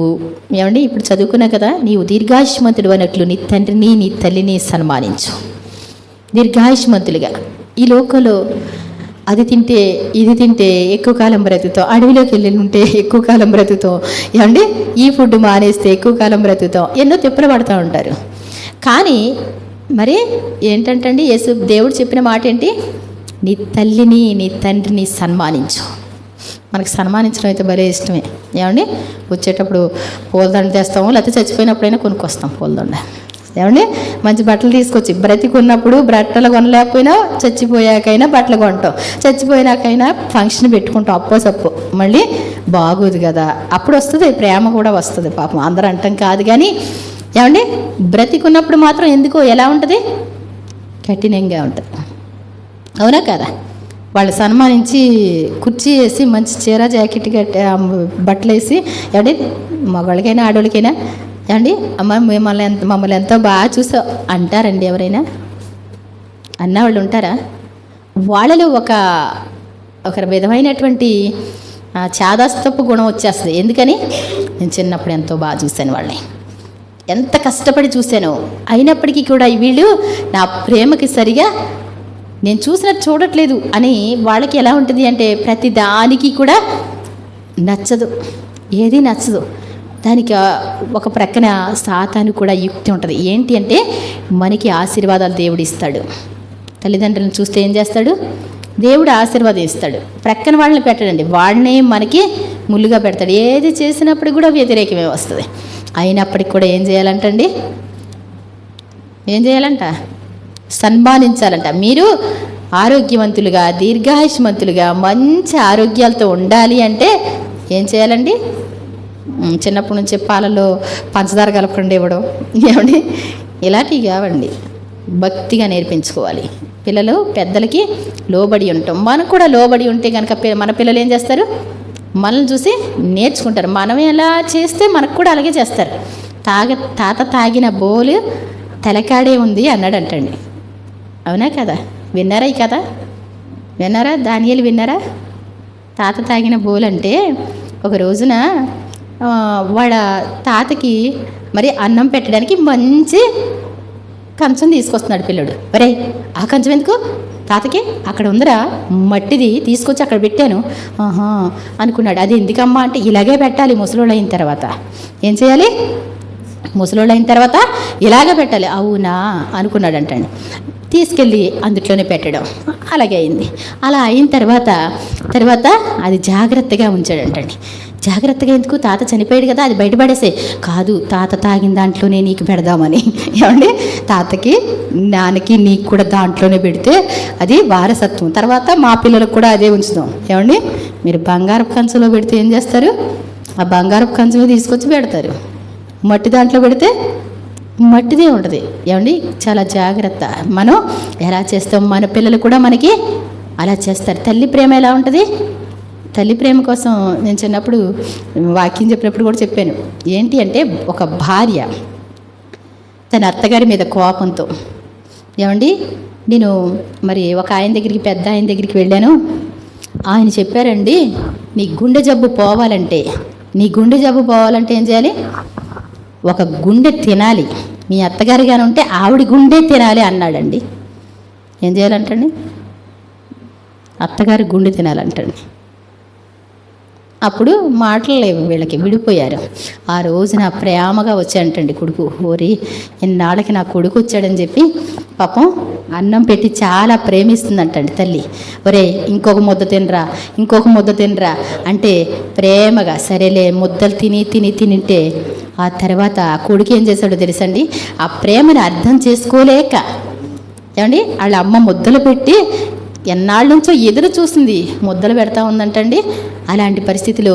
ఏమండి ఇప్పుడు చదువుకున్నా కదా, నీవు దీర్ఘాయుష్మంతుడు అన్నట్లు నీ తండ్రిని నీ తల్లిని సన్మానించు. దీర్ఘాయుష్మంతులుగా ఈ లోకంలో అది తింటే ఇది తింటే ఎక్కువ కాలం బ్రతుకుతాం, అడవిలోకి వెళ్ళి ఉంటే ఎక్కువ కాలం బ్రతుకుతాం, ఏమండి ఈ ఫుడ్ మానేస్తే ఎక్కువ కాలం బ్రతుకుతాం, ఎన్నో తిప్పలు పడుతూ ఉంటారు. కానీ మరి ఏంటంటే దేవుడు చెప్పిన మాట ఏంటి? నీ తల్లిని నీ తండ్రిని సన్మానించు. మనకు సన్మానించడం అయితే భలే ఇష్టమే. ఏమండి వచ్చేటప్పుడు పూలదండ తెస్తాము, లేకపోతే చచ్చిపోయినప్పుడైనా కొనుక్కొస్తాం పూలదండ. ఏమండి మంచి బట్టలు తీసుకొచ్చి బ్రతికున్నప్పుడు బట్టలు కొనలేకపోయినా చచ్చిపోయాకైనా బట్టలు కొంటాం, చచ్చిపోయినాకైనా ఫంక్షన్ పెట్టుకుంటాం. అప్పో సప్పు మళ్ళీ బాగోదు కదా, అప్పుడు వస్తుంది ప్రేమ కూడా వస్తుంది. పాపం అందరూ అంటాం కాదు కానీ ఏమండి బ్రతికున్నప్పుడు మాత్రం ఎందుకో ఎలా ఉంటుంది, కఠినంగా ఉంటుంది. అవునా కదా? వాళ్ళు సన్మానించి కుర్చీ వేసి మంచి చీర జాకెట్ బట్టలు వేసి ఏమండి మగవాళ్ళకైనా ఆడవాళ్ళకైనా ఏమండి అమ్మ మమ్మల్ని ఎంతో బాగా చూసావు అంటారండి ఎవరైనా? అన్నవాళ్ళు ఉంటారా? వాళ్ళలో ఒక విధమైనటువంటి చాదస్తపు గుణం వచ్చేస్తుంది. ఎందుకని? నేను చిన్నప్పుడు ఎంతో బాగా చూశాను వాళ్ళని, ఎంత కష్టపడి చూశాను, అయినప్పటికీ కూడా వీళ్ళు నా ప్రేమకి సరిగా నేను చూసినట్టు చూడట్లేదు అని వాళ్ళకి ఎలా ఉంటుంది అంటే ప్రతి దానికి కూడా నచ్చదు, ఏది నచ్చదు. దానికి ఒక ప్రక్కన సాతాను కూడా యుక్తి ఉంటుంది. ఏంటి అంటే మనకి ఆశీర్వాదాలు దేవుడు ఇస్తాడు. తల్లిదండ్రులను చూస్తే ఏం చేస్తాడు? దేవుడు ఆశీర్వాదం ఇస్తాడు. ప్రక్కన వాళ్ళని పెట్టడండి, వాళ్ళనే మనకి ముళ్ళుగా పెడతాడు. ఏది చేసినప్పుడు కూడా వ్యతిరేకమే వస్తుంది. అయినప్పటికి కూడా ఏం చేయాలంటండి? ఏం చేయాలంట? సన్మానించాలంట. మీరు ఆరోగ్యవంతులుగా దీర్ఘాయుష్మంతులుగా మంచి ఆరోగ్యాలతో ఉండాలి అంటే ఏం చేయాలండి? చిన్నప్పటి నుంచి పాలలో పంచదార కలపకుండా ఇవ్వడం, ఏమండి ఇలాంటివి కావండి. భక్తిగా నేర్పించుకోవాలి. పిల్లలు పెద్దలకి లోబడి ఉంటాం, మనకు కూడా లోబడి ఉంటే కనుక మన పిల్లలు ఏం చేస్తారు? మనల్ని చూసి నేర్చుకుంటారు. మనం ఎలా చేస్తే మనకు కూడా అలాగే చేస్తారు. తాత తాగిన బోలు తలకాడే ఉంది అన్నాడంటండి. అవునా కదా? విన్నారా ఈ కథ? విన్నారా? దానియేలు విన్నారా? తాత తాగిన బోల్ అంటే ఒక రోజున వాళ్ళ తాతకి మరి అన్నం పెట్టడానికి మంచి కంచం తీసుకొస్తున్నాడు పిల్లడు. ఒరే ఆ కంచం ఎందుకు తాతకి? అక్కడ ఉందరా మట్టిది, తీసుకొచ్చి అక్కడ పెట్టాను. ఆహా అనుకున్నాడు. అది ఎందుకమ్మా అంటే ఇలాగే పెట్టాలి, ముసలోళ్ళు అయిన తర్వాత ఏం చేయాలి? ముసలోళ్ళు అయిన తర్వాత ఇలాగే పెట్టాలి. అవునా అనుకున్నాడంటండి. తీసుకెళ్ళి అందుట్లోనే పెట్టడం అలాగే అయింది. అలా అయిన తర్వాత అది జాగ్రత్తగా ఉంచాడంటండి. జాగ్రత్తగా ఎందుకు? తాత చనిపోయాడు కదా, అది బయటపడేసే కాదు, తాత తాగిన దాంట్లోనే నీకు పెడదామని. ఏమండి తాతకి నాన్నకి నీకు కూడా దాంట్లోనే పెడితే అది వారసత్వం, తర్వాత మా పిల్లలకు కూడా అదే ఉంచుదాం. ఏమండి మీరు బంగారపు కంచంలో పెడితే ఏం చేస్తారు? ఆ బంగారపు కంచమే తీసుకొచ్చి పెడతారు. మట్టి దాంట్లో పెడితే మట్టిదే ఉంటుంది. ఏమండి చాలా జాగ్రత్త. మనం ఎలా చేస్తాం మన పిల్లలు కూడా మనకి అలా చేస్తారు. తల్లి ప్రేమ ఎలా ఉంటుంది? తల్లి ప్రేమ కోసం నేను చిన్నప్పుడు వాక్యం చెప్పినప్పుడు కూడా చెప్పాను. ఏంటి అంటే ఒక భార్య తన అత్తగారి మీద కోపంతో, ఏమండి నేను మరి ఒక ఆయన దగ్గరికి, పెద్ద ఆయన దగ్గరికి వెళ్ళాను. ఆయన చెప్పారండి, నీ గుండె జబ్బు పోవాలంటే ఏం చేయాలి? ఒక గుండె తినాలి. మీ అత్తగారు కానీ ఉంటే ఆవిడ గుండె తినాలి అన్నాడండి. ఏం చేయాలంటండి? అత్తగారి గుండె తినాలంటండి. అప్పుడు మాటలు లేవు వీళ్ళకి, విడిపోయారు. ఆ రోజున ప్రేమగా వచ్చాడంటండి కొడుకు. ఓరి ఎన్నాళ్ళకి నా కొడుకు వచ్చాడని చెప్పి పాపం అన్నం పెట్టి చాలా ప్రేమిస్తుందంటండి తల్లి. ఒరే ఇంకొక ముద్ద తినరా అంటే ప్రేమగా సరేలే ముద్దలు తినింటే ఆ తర్వాత ఆ కొడుకు ఏం చేశాడో తెలుసండి? ఆ ప్రేమని అర్థం చేసుకోలేక ఏమండి వాళ్ళ అమ్మ ముద్దలు పెట్టి ఎన్నాళ్ళ నుంచో ఎదురు చూసింది, ముద్దలు పెడతా ఉందంటండి. అలాంటి పరిస్థితిలో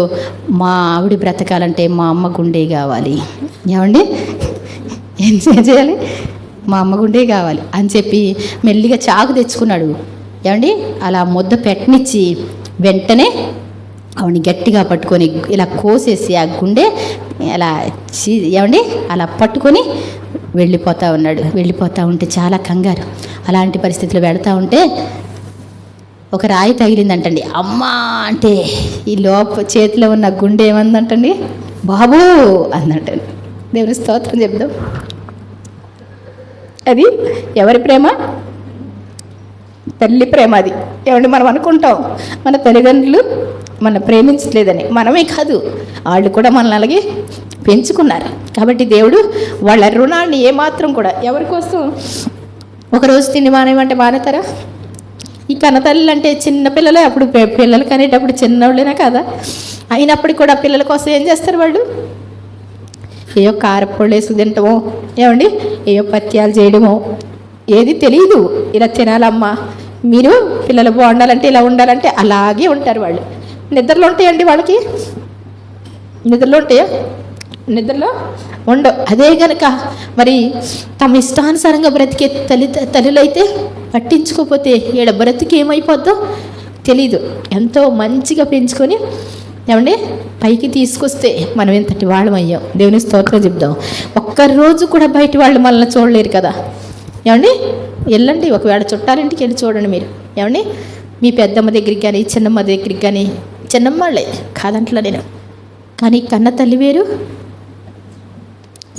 మా ఆవిడ బ్రతకాలంటే మా అమ్మ గుండె కావాలి. ఏమండి ఏం చేయాలి, మా అమ్మ గుండే కావాలి అని చెప్పి మెల్లిగా చాకు తెచ్చుకున్నాడు. ఏమండి అలా ముద్ద పెట్టనిచ్చి వెంటనే ఆవిడని గట్టిగా పట్టుకొని ఇలా కోసేసి ఆ గుండె అలా ఏమండి అలా పట్టుకొని వెళ్ళిపోతూ ఉన్నాడు. వెళ్ళిపోతూ ఉంటే చాలా కంగారు. అలాంటి పరిస్థితులు వెళుతూ ఉంటే ఒక రాయి తగిలిందంటండి. అమ్మా అంటే ఈ చేతిలో ఉన్న గుండె ఏమందంటండి, బాబు అందంటండి. దేవుని స్తోత్రం చెప్దాం. అది ఎవరి ప్రేమ? తల్లి ప్రేమ. అది ఏమంటే మనం అనుకుంటాం మన తల్లిదండ్రులు మన ప్రేమించలేదని. మనమే కాదు, వాళ్ళు కూడా మనల్ని అలాగే పెంచుకున్నారు. కాబట్టి దేవుడు వాళ్ళ రుణాన్ని ఏమాత్రం కూడా ఎవరి కోసం ఒకరోజు తిని మానేమంటే మానేతారా? ఈ కన్నతల్లి అంటే చిన్నపిల్లలే, అప్పుడు పిల్లలు కనేటప్పుడు చిన్నోళ్ళేనా కదా, అయినప్పటికీ కూడా పిల్లల కోసం ఏం చేస్తారు వాళ్ళు? ఏయో కారపొళ్ళు వేసి తింటామో, ఏమండి ఏయో పత్యాలు చేయడమో, ఏది తెలియదు. ఇలా తినాలమ్మా, మీరు పిల్లలు బాగుండాలంటే ఇలా ఉండాలంటే అలాగే ఉంటారు వాళ్ళు. నిద్రలో ఉంటాయండి వాళ్ళకి? నిద్రలో ఉంటాయా? నిద్రలో ఉండవు. అదే కనుక మరి తమ ఇష్టానుసారంగా బ్రతికే తల్లులైతే పట్టించుకోకపోతే ఈడ బ్రతికి ఏమైపోద్దో తెలీదు. ఎంతో మంచిగా పెంచుకొని ఏమండి పైకి తీసుకొస్తే మనం ఎంతటి వాళ్ళమయ్యాం. దేవుని స్తోత్రం చెప్దాం. ఒక్కరోజు కూడా బయట వాళ్ళు మనల్ని చూడలేరు కదా. ఏమండి వెళ్ళండి, ఒకవేళ చుట్టాలింటికి వెళ్ళి చూడండి మీరు. ఏమండి మీ పెద్దమ్మ దగ్గరికి కానీ చిన్నమ్మ దగ్గరికి కానీ, చిన్నమ్మళ్ళే కాదంట్లో నేను, కానీ కన్న తల్లి వేరు,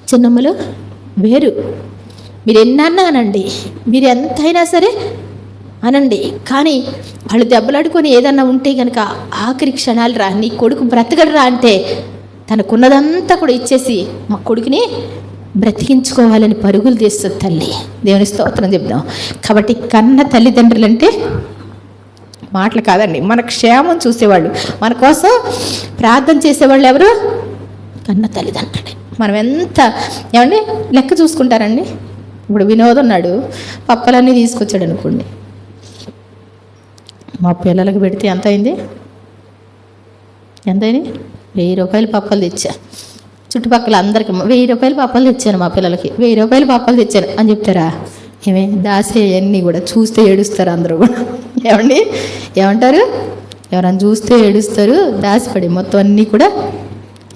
చిన్నమ్మలు వేరు. మీరు ఎన్నన్నా అనండి, మీరు ఎంతైనా సరే అనండి, కానీ వాళ్ళు దెబ్బలాడుకొని ఏదన్నా ఉంటే కనుక ఆఖరి క్షణాలు రా, నీ కొడుకు బ్రతకడు రా అంటే తనకున్నదంతా కూడా ఇచ్చేసి మా కొడుకుని బ్రతికించుకోవాలని పరుగులు తీస్తుంది తల్లి. దేవుని స్తోత్రం చెప్దాం. కాబట్టి కన్న తల్లిదండ్రులు అంటే మాటలు కాదండి, మన క్షేమం చూసేవాళ్ళు, మన కోసం ప్రార్థన చేసేవాళ్ళు ఎవరు? కన్న తల్లిదండ్రులే. మనం ఎంత ఏమండి లెక్క చూసుకుంటారండి. ఇప్పుడు వినోద్ ఉన్నాడు, పప్పలన్నీ తీసుకొచ్చాడు అనుకోండి, మా పిల్లలకు పెడితే ఎంత అయింది? ఎంతైంది? 1000 రూపాయలు పప్పలు తెచ్చా. చుట్టుపక్కల అందరికి 1000 రూపాయలు పప్పలు తెచ్చాను, మా పిల్లలకి 1000 రూపాయలు పప్పలు తెచ్చాను అని చెప్తారా? ఏమే దాసే అన్నీ కూడా చూస్తే ఏడుస్తారు అందరూ కూడా. ఏమండి ఏమంటారు? ఎవరైనా చూస్తే ఏడుస్తారు, దాసిపడి మొత్తం అన్నీ కూడా.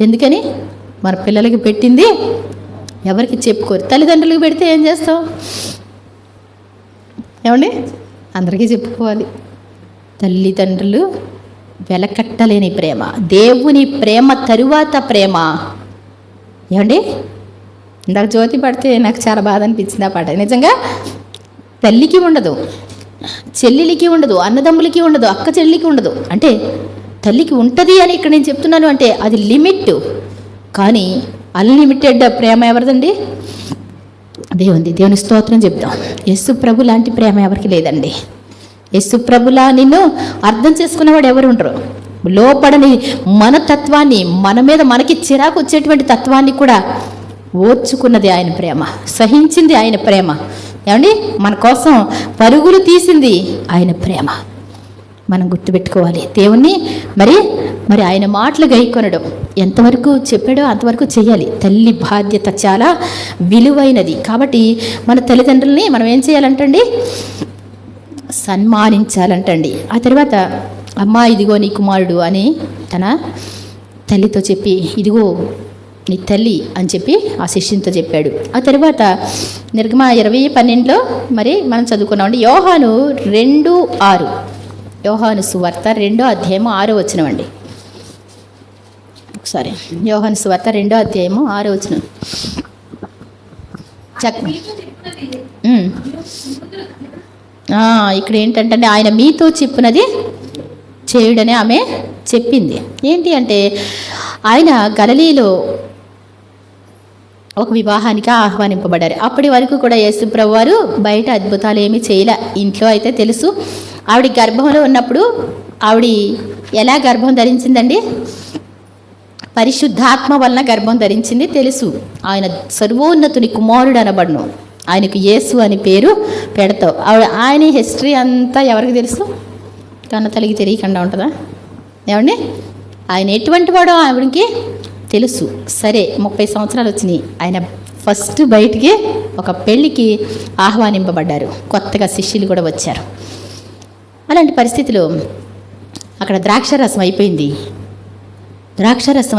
ఎందుకని? మన పిల్లలకి పెట్టింది ఎవరికి చెప్పుకోరు. తల్లిదండ్రులకు పెడితే ఏం చేస్తాం? ఏమండి అందరికీ చెప్పుకోవాలి. తల్లిదండ్రులు వెలకట్టలేని ప్రేమ, దేవుని ప్రేమ తరువాత ప్రేమ. ఏమండి ఇందాక జ్యోతి పడితే నాకు చాలా బాధ అనిపించింది ఆ పాట. నిజంగా తల్లికి ఉండదు, చెల్లికి ఉండదు, అన్నదమ్ములకి ఉండదు, అక్క చెల్లికి ఉండదు. అంటే తల్లికి ఉంటుంది అని ఇక్కడ నేను చెప్తున్నాను అంటే అది లిమిట్. కానీ అన్లిమిటెడ్ ప్రేమ ఎవరిదండి? దేవుని స్తోత్రం చెప్దాం. యేసు ప్రభు లాంటి ప్రేమ ఎవరికి లేదండి. యేసు ప్రభులా నిన్ను అర్థం చేసుకునేవాడు ఎవరు ఉండరు. లోపడని మన తత్వాన్ని, మన మీద మనకి చిరాకు వచ్చేటువంటి తత్వాన్ని కూడా ఓర్చుకున్నది ఆయన ప్రేమ, సహించింది ఆయన ప్రేమ. ఏమండి మన కోసం పరుగులు తీసింది ఆయన ప్రేమ. మనం గుర్తుపెట్టుకోవాలి దేవుణ్ణి. మరి ఆయన మాటలు గైకొనడం ఎంతవరకు చెప్పాడో అంతవరకు చేయాలి. తల్లి బాధ్యత చాలా విలువైనది. కాబట్టి మన తల్లిదండ్రుల్ని మనం ఏం చేయాలంటండి? సన్మానించాలంటండి. ఆ తర్వాత అమ్మా ఇదిగో నీ కుమారుడు అని తన తల్లితో చెప్పి, ఇదిగో నీ తల్లి అని చెప్పి ఆ శిష్యునితో చెప్పాడు. ఆ తర్వాత నిర్గమ 20:12 మరి మనం చదువుకున్నామండి. యోహాను 2:6, యోహాను సువార్త 2వ అధ్యాయము 6వ వచనం అండి. ఒకసారి యోహాను సువార్త 2వ అధ్యాయము 6వ వచనం. ఇక్కడ ఏంటంటే ఆయన మీతో చెప్పినది చేయుడని ఆమె చెప్పింది. ఏంటి అంటే ఆయన గలిలయలో ఒక వివాహానికి ఆహ్వానింపబడ్డారు. అప్పటి వరకు కూడా యేసు ప్రభువు వారు బయట అద్భుతాలు ఏమీ చేయలే. ఇంట్లో అయితే తెలుసు. ఆవిడ గర్భంలో ఉన్నప్పుడు ఆవిడ ఎలా గర్భం ధరించిందండి? పరిశుద్ధాత్మ వలన గర్భం ధరించింది తెలుసు. ఆయన సర్వోన్నతుని కుమారుడు అనబడును, ఆయనకు యేసు అని పేరు పెడతావు. ఆయన హిస్టరీ అంతా ఎవరికి తెలుసు? కన్న తల్లికి తెలియకుండా ఉంటుందా? ఏమండి ఆయన ఎటువంటి వాడో ఆవిడకి తెలుసు. సరే 30 సంవత్సరాలు వచ్చినాయి, ఆయన ఫస్ట్ బయటికి ఒక పెళ్ళికి ఆహ్వానింపబడ్డారు. కొత్తగా శిష్యులు కూడా వచ్చారు. అలాంటి పరిస్థితిలో అక్కడ ద్రాక్షారసం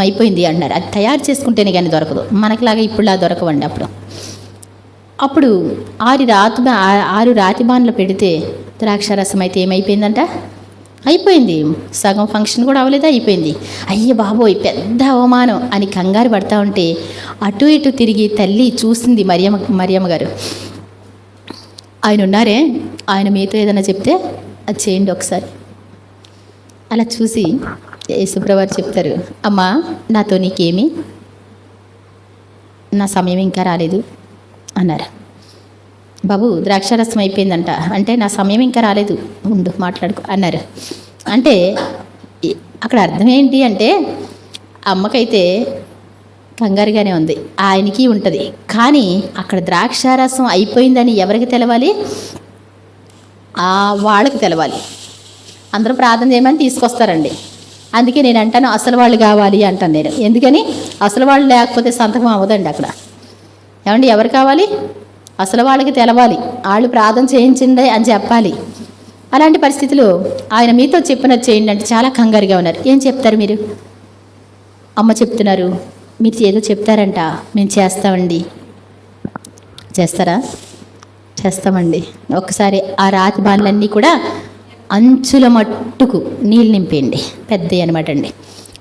అయిపోయింది అన్నారు. అది తయారు చేసుకుంటేనే కానీ దొరకదు. మనకులాగా ఇప్పుడులా దొరకవండి. అప్పుడు 6 రాతిబాన్లు పెడితే ద్రాక్షారసం అయితే ఏమైపోయిందంట? అయిపోయింది. సగం ఫంక్షన్ కూడా అవ్వలేదు, అయిపోయింది. అయ్య బాబోయ్, పెద్ద అవమానం అని కంగారు పడతా ఉంటే అటు ఇటు తిరిగి తల్లి చూసింది మరియమ్మ గారు. ఆయన ఉన్నారే, ఆయన మీతో ఏదైనా చెప్తే అది చేయండి ఒకసారి. అలా చూసి యేసుప్రభువారు చెప్తారు, అమ్మా నాతో నీకేమి, నా సమయం ఇంకా రాలేదు అన్నారు. బాబు ద్రాక్షారసం అయిపోయిందంట అంటే నా సమయం ఇంకా రాలేదు, ఉండు మాట్లాడుకో అన్నారు. అంటే అక్కడ అర్థం ఏంటి అంటే అమ్మకైతే కంగారుగానే ఉంది, ఆయనకి ఉంటుంది. కానీ అక్కడ ద్రాక్షారసం అయిపోయిందని ఎవరికి తెలవాలి? వాళ్ళకి తెలవాలి. అందరూ ప్రార్థన చేయమని తీసుకొస్తారండి. అందుకే నేను అంటాను అసలు వాళ్ళు కావాలి అంటాను నేను. ఎందుకని? అసలు వాళ్ళు లేకపోతే సంతకం అవ్వదండి అక్కడ. ఏమండి, ఎవరు కావాలి? అసలు వాళ్ళకి తెలవాలి, వాళ్ళు ప్రార్థన చేయించండి అని చెప్పాలి. అలాంటి పరిస్థితులు ఆయన మీతో చెప్పినది చేయండి అంటే చాలా కంగారుగా ఉన్నారు. ఏం చెప్తారు మీరు? అమ్మ చెప్తున్నారు, మీరు ఏదో చెప్తారంట, మేము చేస్తామండి. చేస్తారా? చేస్తామండి. ఒకసారి ఆ రాతి బాణలన్నీ కూడా అంచుల మట్టుకు నీళ్ళు నింపేయండి, పెద్దవి అనమాట అండి.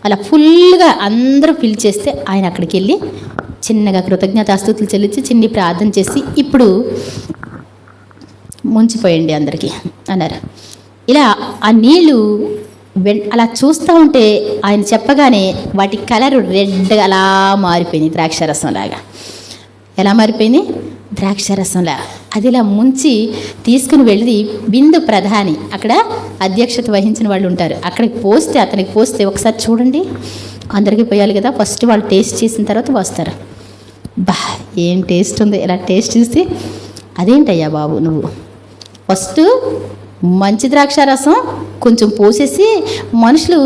అలా ఫుల్గా అందరూ పిలిచేస్తే ఆయన అక్కడికి వెళ్ళి చిన్నగా కృతజ్ఞతాస్తుతులు చెల్లించి చిన్ని ప్రార్థన చేసి ఇప్పుడు ముంచిపోయండి అందరికీ అన్నారు. ఇలా ఆ నీళ్ళు అలా చూస్తూ ఉంటే ఆయన చెప్పగానే వాటి కలరు రెడ్గా అలా మారిపోయింది, ద్రాక్షారసంలాగా. ఎలా మారిపోయింది? ద్రాక్షారసంలా. అది ఇలా ముంచి తీసుకుని వెళ్ళి బిందు ప్రధాని, అక్కడ అధ్యక్షత వహించిన వాళ్ళు ఉంటారు, అతనికి పోస్తే ఒకసారి చూడండి, అందరికీ పోయాలి కదా. ఫస్ట్ వాళ్ళు టేస్ట్ చేసిన తర్వాత వస్తారు. ఏం టేస్ట్ ఉంది. ఇలా టేస్ట్ చూసి అదేంటయ్యా బాబు నువ్వు ఫస్ట్ మంచి ద్రాక్షారసం కొంచెం పోసేసి మనుషులు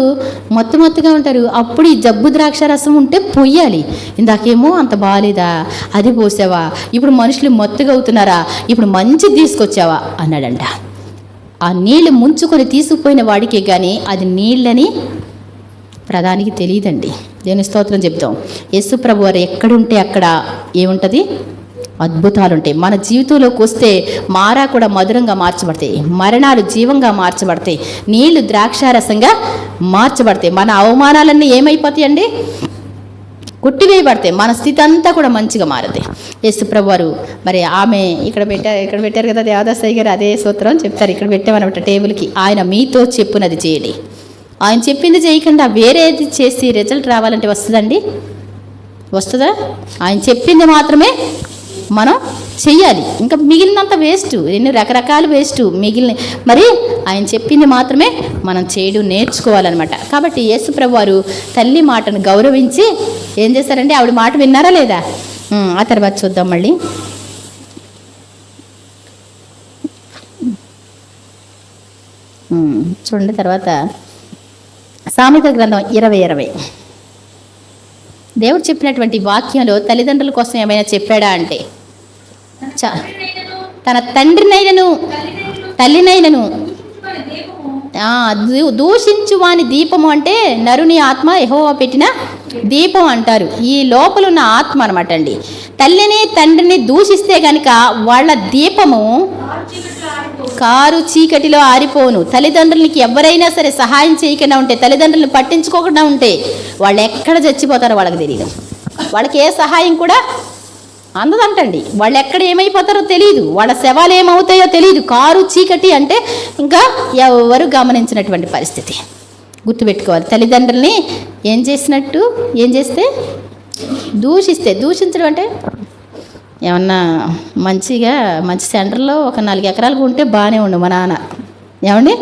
మొత్తగా ఉంటారు, అప్పుడు ఈ జబ్బు ద్రాక్షారసం ఉంటే పొయ్యాలి, ఇందాకేమో అంత బాగాలేదా, అది పోసావా, ఇప్పుడు మనుషులు మొత్తగా అవుతున్నారా, ఇప్పుడు మంచి తీసుకొచ్చావా అన్నాడంట. ఆ నీళ్ళు ముంచుకొని తీసుకుపోయిన వాడికే కానీ అది నీళ్ళని ప్రధానికి తెలియదండి. దేవుని స్తోత్రం చెప్తాం. యేసు ప్రభు వారు ఎక్కడుంటే అక్కడ ఏముంటుంది? అద్భుతాలు ఉంటాయి. మన జీవితంలోకి వస్తే మారా కూడా మధురంగా మార్చబడతాయి, మరణాలు జీవంగా మార్చబడతాయి, నీళ్లు ద్రాక్షారసంగా మార్చబడతాయి. మన అవమానాలన్నీ ఏమైపోతాయండి? కొట్టివేయబడతాయి. మన స్థితి అంతా కూడా మంచిగా మారుతాయి. యేసు ప్రభు వారు మరి ఆమె ఇక్కడ పెట్టారు కదా, దేవదాసయ్య గారు అదే సూత్రం చెప్తారు. ఇక్కడ పెట్టామన్నమాట టేబుల్కి, ఆయన మీతో చెప్పునది చేయండి. ఆయన చెప్పింది చేయకుండా వేరేది చేసి రిజల్ట్ రావాలంటే వస్తుందండి? వస్తుందా? ఆయన చెప్పింది మాత్రమే మనం చెయ్యాలి, ఇంకా మిగిలినంత వేస్ట్, ఎన్ని రకరకాలు వేస్ట్ మరి ఆయన చెప్పింది మాత్రమే మనం చేయడం నేర్చుకోవాలన్నమాట. కాబట్టి యేసు ప్రభు వారు తల్లి మాటను గౌరవించి ఏం చేశారంటే ఆవిడ మాట విన్నారా లేదా? ఆ తర్వాత చూద్దాం మళ్ళీ. చూడండి తర్వాత సామెత గ్రంథం 20:20. దేవుడు చెప్పినటువంటి వాక్యంలో తల్లిదండ్రుల కోసం ఏమైనా చెప్పాడా అంటే తన తండ్రినైనను తల్లినైనను దూషించు వాని దీపము అంటే నరుని ఆత్మ యెహోవా పెట్టిన దీపం అంటారు. ఈ లోపల ఉన్న ఆత్మ అనమాట అండి. తల్లిని తండ్రిని దూషిస్తే కనుక వాళ్ళ దీపము కారు చీకటిలో ఆరిపోను. తల్లిదండ్రులకి ఎవరైనా సరే సహాయం చేయకుండా ఉంటే, తల్లిదండ్రులను పట్టించుకోకుండా ఉంటే వాళ్ళు ఎక్కడ చచ్చిపోతారో వాళ్ళకి తెలియదు. వాళ్ళకి ఏ సహాయం కూడా అందదంటండి. వాళ్ళు ఎక్కడ ఏమైపోతారో తెలియదు, వాళ్ళ శవాలు ఏమవుతాయో తెలియదు. కారు చీకటి అంటే ఇంకా ఎవరు గమనించినటువంటి పరిస్థితి. గుర్తుపెట్టుకోవాలి. తల్లిదండ్రుల్ని ఏం చేస్తే దూషించడం అంటే ఏమన్నా మంచి సెంటర్లో ఒక 4 ఎకరాలకు ఉంటే బాగానే ఉండు మా నాన్న, ఏమండి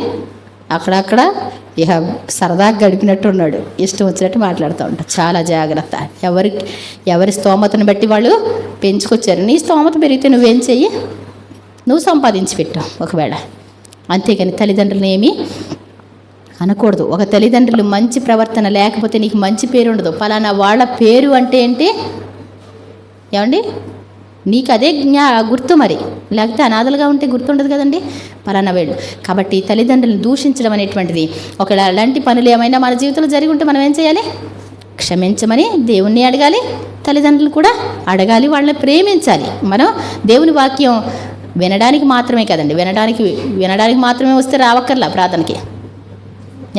అక్కడక్కడ ఇక సరదాగా గడిపినట్టు ఉన్నాడు, ఇష్టం వచ్చినట్టు మాట్లాడుతూ ఉంటాడు. చాలా జాగ్రత్త. ఎవరి స్తోమతను బట్టి వాళ్ళు పెంచుకొచ్చారు. నీ స్తోమత పెరిగితే నువ్వేం చెయ్యి, నువ్వు సంపాదించి పెట్టు ఒకవేళ. అంతేకాని తల్లిదండ్రులను ఏమీ అనకూడదు. ఒక తల్లిదండ్రులు మంచి ప్రవర్తన లేకపోతే నీకు మంచి పేరు ఉండదు. పలానా వాళ్ళ పేరు అంటే ఏంటి, ఏమండి, నీకు అదే గుర్తు మరి, లేకపోతే అనాథలుగా ఉంటే గుర్తుండదు కదండి పలానా వేళ్ళు. కాబట్టి తల్లిదండ్రులను దూషించడం అనేటువంటిది ఒకవేళ అలాంటి పనులు ఏమైనా మన జీవితంలో జరిగి ఉంటే మనం ఏం చేయాలి? క్షమించమని దేవుణ్ణి అడగాలి, తల్లిదండ్రులు కూడా అడగాలి, వాళ్ళని ప్రేమించాలి. మనం దేవుని వాక్యం వినడానికి మాత్రమే కదండి, వినడానికి మాత్రమే వస్తే రావక్కర్లా ప్రార్థనకి.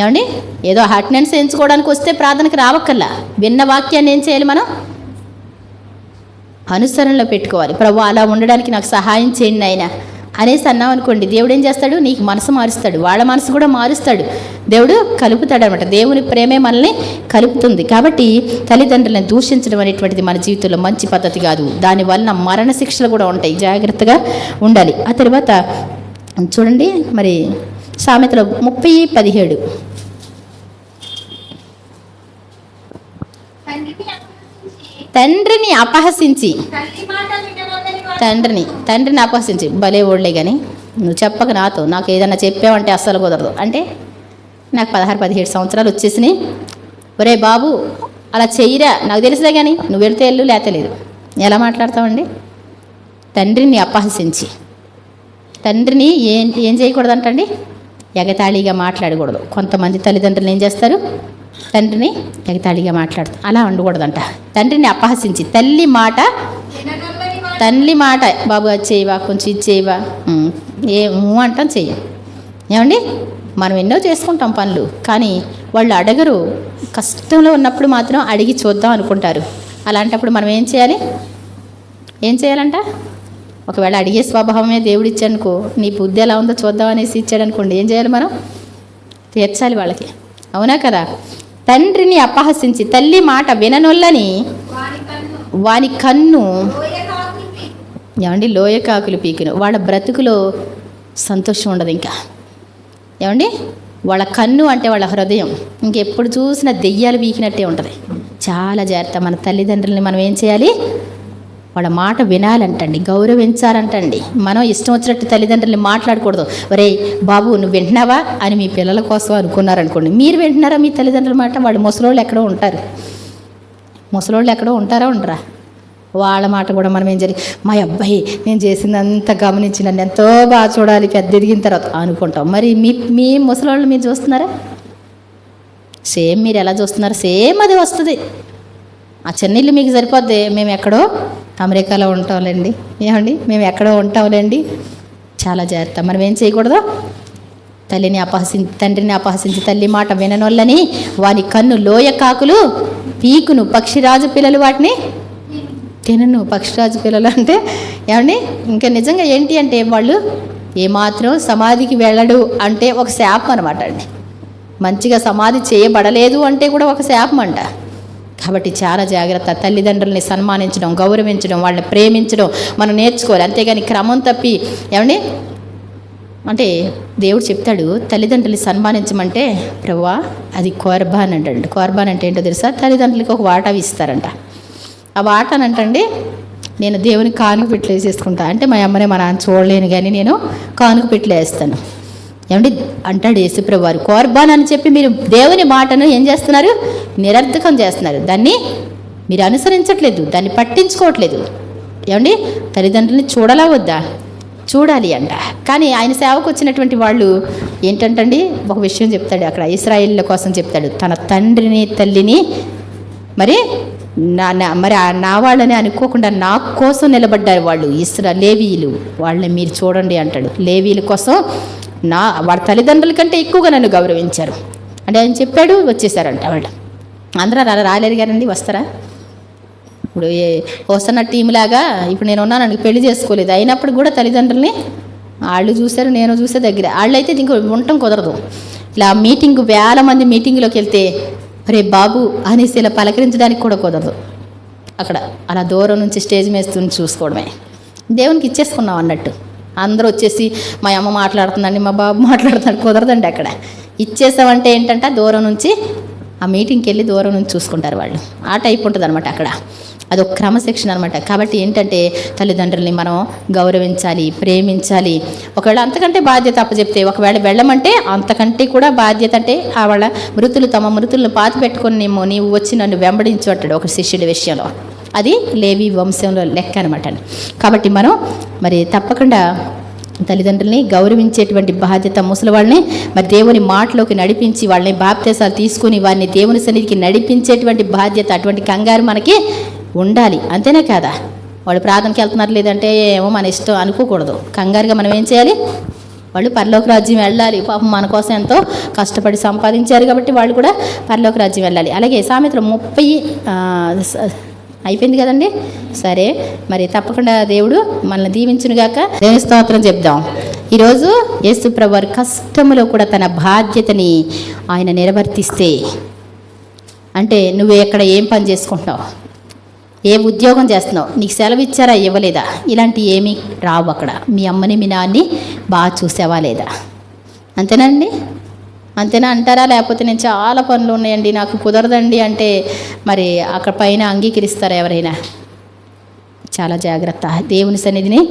ఏమండి, ఏదో అటెండెన్స్ ఎంచుకోవడానికి వస్తే ప్రార్థనకి రావక్కర్లా. విన్న వాక్యాన్ని ఏం చేయాలి? మనం అనుసరణలో పెట్టుకోవాలి. ప్రభు అలా ఉండడానికి నాకు సహాయం చేయండి నాయనా అనేసి అన్నాం అనుకోండి, దేవుడు ఏం చేస్తాడు? నీకు మనసు మారుస్తాడు, వాళ్ళ మనసు కూడా మారుస్తాడు, దేవుడు కలుపుతాడు అనమాట. దేవుని ప్రేమే మనల్ని కలుపుతుంది. కాబట్టి తల్లిదండ్రులను దూషించడం అనేటువంటిది మన జీవితంలో మంచి పద్ధతి కాదు. దానివల్ల మరణ శిక్షలు కూడా ఉంటాయి, జాగ్రత్తగా ఉండాలి. ఆ తర్వాత చూడండి మరి సామెతలు 30:17. తండ్రిని అపహసించి తండ్రిని అపహసించి భలే ఓడలే కానీ నువ్వు చెప్పక నాకు ఏదన్నా చెప్పావంటే అస్సలు కుదరదు అంటే, నాకు 16-17 సంవత్సరాలు వచ్చేసినాయి, ఒరే బాబు అలా చెయ్యరా, నాకు తెలుసులే కానీ నువ్వు వెళితే వెళ్ళు లేతే లేదు. ఎలా మాట్లాడతావండి? తండ్రిని అపహసించి. తండ్రిని ఏం చేయకూడదంటండి? ఎగతాళిగా మాట్లాడకూడదు. కొంతమంది తల్లిదండ్రులు ఏం చేస్తారు? తండ్రిని ఎగతాళిగా మాట్లాడుతారు. అలా ఉండకూడదంట. తండ్రిని అపహసించి, తల్లి మాట బాబు అది చేయవా, కొంచెం ఇది చేయవా, అంటాం చెయ్యం. ఏమండి, మనం ఎన్నో చేసుకుంటాం పనులు, కానీ వాళ్ళు అడగరు. కష్టంలో ఉన్నప్పుడు మాత్రం అడిగి చూద్దాం అనుకుంటారు. అలాంటప్పుడు మనం ఏం చేయాలంట? ఒకవేళ అడిగే స్వభావమే దేవుడు ఇచ్చాడనుకో, నీ బుద్ధి ఎలా ఉందో చూద్దాం అనేసి ఇచ్చాడనుకోండి, ఏం చేయాలి? మనం తీర్చాలి వాళ్ళకి. అవునా కదా? తండ్రిని అపహసించి తల్లి మాట విననొల్లని వాని కన్ను ఏమండి లోయ కాకులు పీకిన. వాళ్ళ బ్రతుకులో సంతోషం ఉండదు ఇంకా. ఏమండి, వాళ్ళ కన్ను అంటే వాళ్ళ హృదయం ఇంకెప్పుడు చూసినా దెయ్యాలు పీకినట్టే ఉంటుంది. చాలా జాగ్రత్త. మన తల్లిదండ్రులని మనం ఏం చేయాలి? వాళ్ళ మాట వినాలంటండి, గౌరవించాలంటండి. మనం ఇష్టం వచ్చినట్టు తల్లిదండ్రులని మాట్లాడకూడదు. ఒరే బాబు నువ్వు వింటున్నావా అని మీ పిల్లల కోసం అనుకున్నారనుకోండి, మీరు వింటున్నారా మీ తల్లిదండ్రుల మాట? వాళ్ళు ముసలోళ్ళు ఎక్కడో ఉంటారా ఉండరా? వాళ్ళ మాట కూడా మనం ఏం జరిగి, మా అబ్బాయి నేను చేసిందంతా గమనించి నన్ను ఎంతో బాగా చూడాలి పెద్ద ఎదిగిన తర్వాత అనుకుంటాం. మరి మీ ముసలోళ్ళు మీరు చూస్తున్నారా? సేమ్ మీరు ఎలా చూస్తున్నారు, సేమ్ అది వస్తుంది. ఆ చెన్నీళ్ళు మీకు సరిపోద్ది. మేము ఎక్కడో అమెరికాలో ఉంటాంలేండి. ఏమండి, మేము ఎక్కడో ఉంటాంలేండి. చాలా జాగ్రత్త. మనం ఏం చేయకూడదు? తండ్రిని అపహసించి తల్లి మాట విననొల్లని వాని కన్ను లోయ కాకులు పీకును, పక్షిరాజు పిల్లలు వాటిని తినను. పక్షిరాజు పిల్లలు అంటే ఏమండి, ఇంకా నిజంగా ఏంటి అంటే వాళ్ళు ఏమాత్రం సమాధికి వెళ్ళడు అంటే ఒక శాపం అనమాట అండి. మంచిగా సమాధి చేయబడలేదు అంటే కూడా ఒక శాపం అంట. కాబట్టి చాలా జాగ్రత్త. తల్లిదండ్రుల్ని సన్మానించడం, గౌరవించడం, వాళ్ళని ప్రేమించడం మనం నేర్చుకోవాలి. అంతేగాని క్రమం తప్పి ఏమండి అంటే దేవుడు చెప్తాడు తల్లిదండ్రుల్ని సన్మానించమంటే, ప్రభువా అది కోర్బాన్ అంటండి. కోర్బాన్ అంటే ఏంటో తెలుసా? తల్లిదండ్రులకి ఒక వాటా ఇస్తారంట. ఆ వాటానంటండి నేను దేవుని కానుక పెట్లు వేసేసుకుంటా అంటే, మా అమ్మనే మా నాన్న చూడలేను కానీ నేను కానుక పెట్లు వేస్తాను. ఏమండి అంటాడు యేసుప్రభు వారు, కోర్బాన్ అని చెప్పి మీరు దేవుని మాటను ఏం చేస్తున్నారు? నిరర్థకం చేస్తున్నారు. దాన్ని మీరు అనుసరించట్లేదు, దాన్ని పట్టించుకోవట్లేదు. ఏమండి తల్లిదండ్రులని చూడాలా వద్దా? చూడాలి అంట. కానీ ఆయన సేవకు వచ్చినటువంటి వాళ్ళు ఏంటంటండి ఒక విషయం చెప్తాడు అక్కడ, ఇశ్రాయేలీల కోసం చెప్తాడు. తన తండ్రిని తల్లిని మరి నా వాళ్ళని అనుకోకుండా నా కోసం నిలబడ్డారు వాళ్ళు, లేవీయులు. వాళ్ళని మీరు చూడండి అంటాడు. లేవీయుల కోసం వాళ్ళ తల్లిదండ్రుల కంటే ఎక్కువగా నన్ను గౌరవించారు అంటే ఆయన చెప్పాడు. వచ్చేసారంట వాళ్ళు. అందరూ రాలేరు కదండి, వస్తారా? ఇప్పుడు వస్తున్న టీంలాగా ఇప్పుడు నేను ఉన్నాను, పెళ్లి చేసుకోలేదు, అయినప్పుడు కూడా తల్లిదండ్రుల్ని వాళ్ళు చూశారు, నేను చూసే దగ్గర. వాళ్ళు అయితే ఇంకో ఉండటం కుదరదు. ఇలా వేల మంది మీటింగ్లోకి వెళ్తే రే బాబు అనేసి ఇలా పలకరించడానికి కూడా కుదరదు. అక్కడ అలా దూరం నుంచి స్టేజ్ మీద చూసుకోవడమే. దేవునికి ఇచ్చేసుకున్నాం అన్నట్టు. అందరూ వచ్చేసి మా అమ్మ మాట్లాడుతుందండి, మా బాబు మాట్లాడుతున్నాడు, కుదరదండి. అక్కడ ఇచ్చేసామంటే ఏంటంటే దూరం నుంచి ఆ మీటింగ్కి వెళ్ళి దూరం నుంచి చూసుకుంటారు వాళ్ళు. ఆ టైప్ ఉంటుంది అనమాట అక్కడ. అదొక క్రమశిక్షణ అనమాట. కాబట్టి ఏంటంటే తల్లిదండ్రుల్ని మనం గౌరవించాలి, ప్రేమించాలి. ఒకవేళ అంతకంటే బాధ్యత అప్పచెప్తే, ఒకవేళ వెళ్ళమంటే అంతకంటే కూడా బాధ్యత అంటే వాళ్ళ తమ మృతులను పాతి పెట్టుకొని నీవు వచ్చి నన్ను వెంబడించు అంటాడు ఒక శిష్యుడి విషయంలో. అది లేవి వంశంలో లెక్క అనమాట. కాబట్టి మనం మరి తప్పకుండా తల్లిదండ్రుల్ని గౌరవించేటువంటి బాధ్యత, ముసలి వాళ్ళని మరి దేవుని మాటలోకి నడిపించి వాళ్ళని బాప్తీసాలు తీసుకుని వారిని దేవుని సన్నిధికి నడిపించేటువంటి బాధ్యత, అటువంటి కంగారు మనకి ఉండాలి. అంతేనే కాదా? వాళ్ళు ప్రార్థనకి వెళ్తున్నారు లేదంటే ఏమో మన ఇష్టం అనుకోకూడదు. కంగారుగా మనం ఏం చేయాలి? వాళ్ళు పరలోక రాజ్యం వెళ్ళాలి. పాపం మన కోసం ఎంతో కష్టపడి సంపాదించారు కాబట్టి వాళ్ళు కూడా పరలోక రాజ్యం వెళ్ళాలి. అలాగే సామెతలు 30 అయిపోయింది కదండి. సరే, మరి తప్పకుండా దేవుడు మనల్ని దీవించునుగాక. దేవుని స్తోత్రం చెప్దాం. ఈరోజు యేసు ప్రభువు కష్టములో కూడా తన బాధ్యతని ఆయన నిర్వర్తిస్తే, అంటే నువ్వు ఎక్కడ ఏం పని చేసుకుంటున్నావు, ఏ ఉద్యోగం చేస్తున్నావు, నీకు సెలవు ఇచ్చారా ఇవ్వలేదా, ఇలాంటి ఏమీ రావు అక్కడ. మీ అమ్మని మీ నాన్ని బాగా చూసావా లేదా, అంతేనండి. అంతేనా అంటారా? లేకపోతే నేను చాలా పనులు ఉన్నాయండి నాకు కుదరదండి అంటే మరి అక్కడ పైన అంగీకరిస్తారా ఎవరైనా? చాలా జాగ్రత్త. దేవుని సన్నిధిని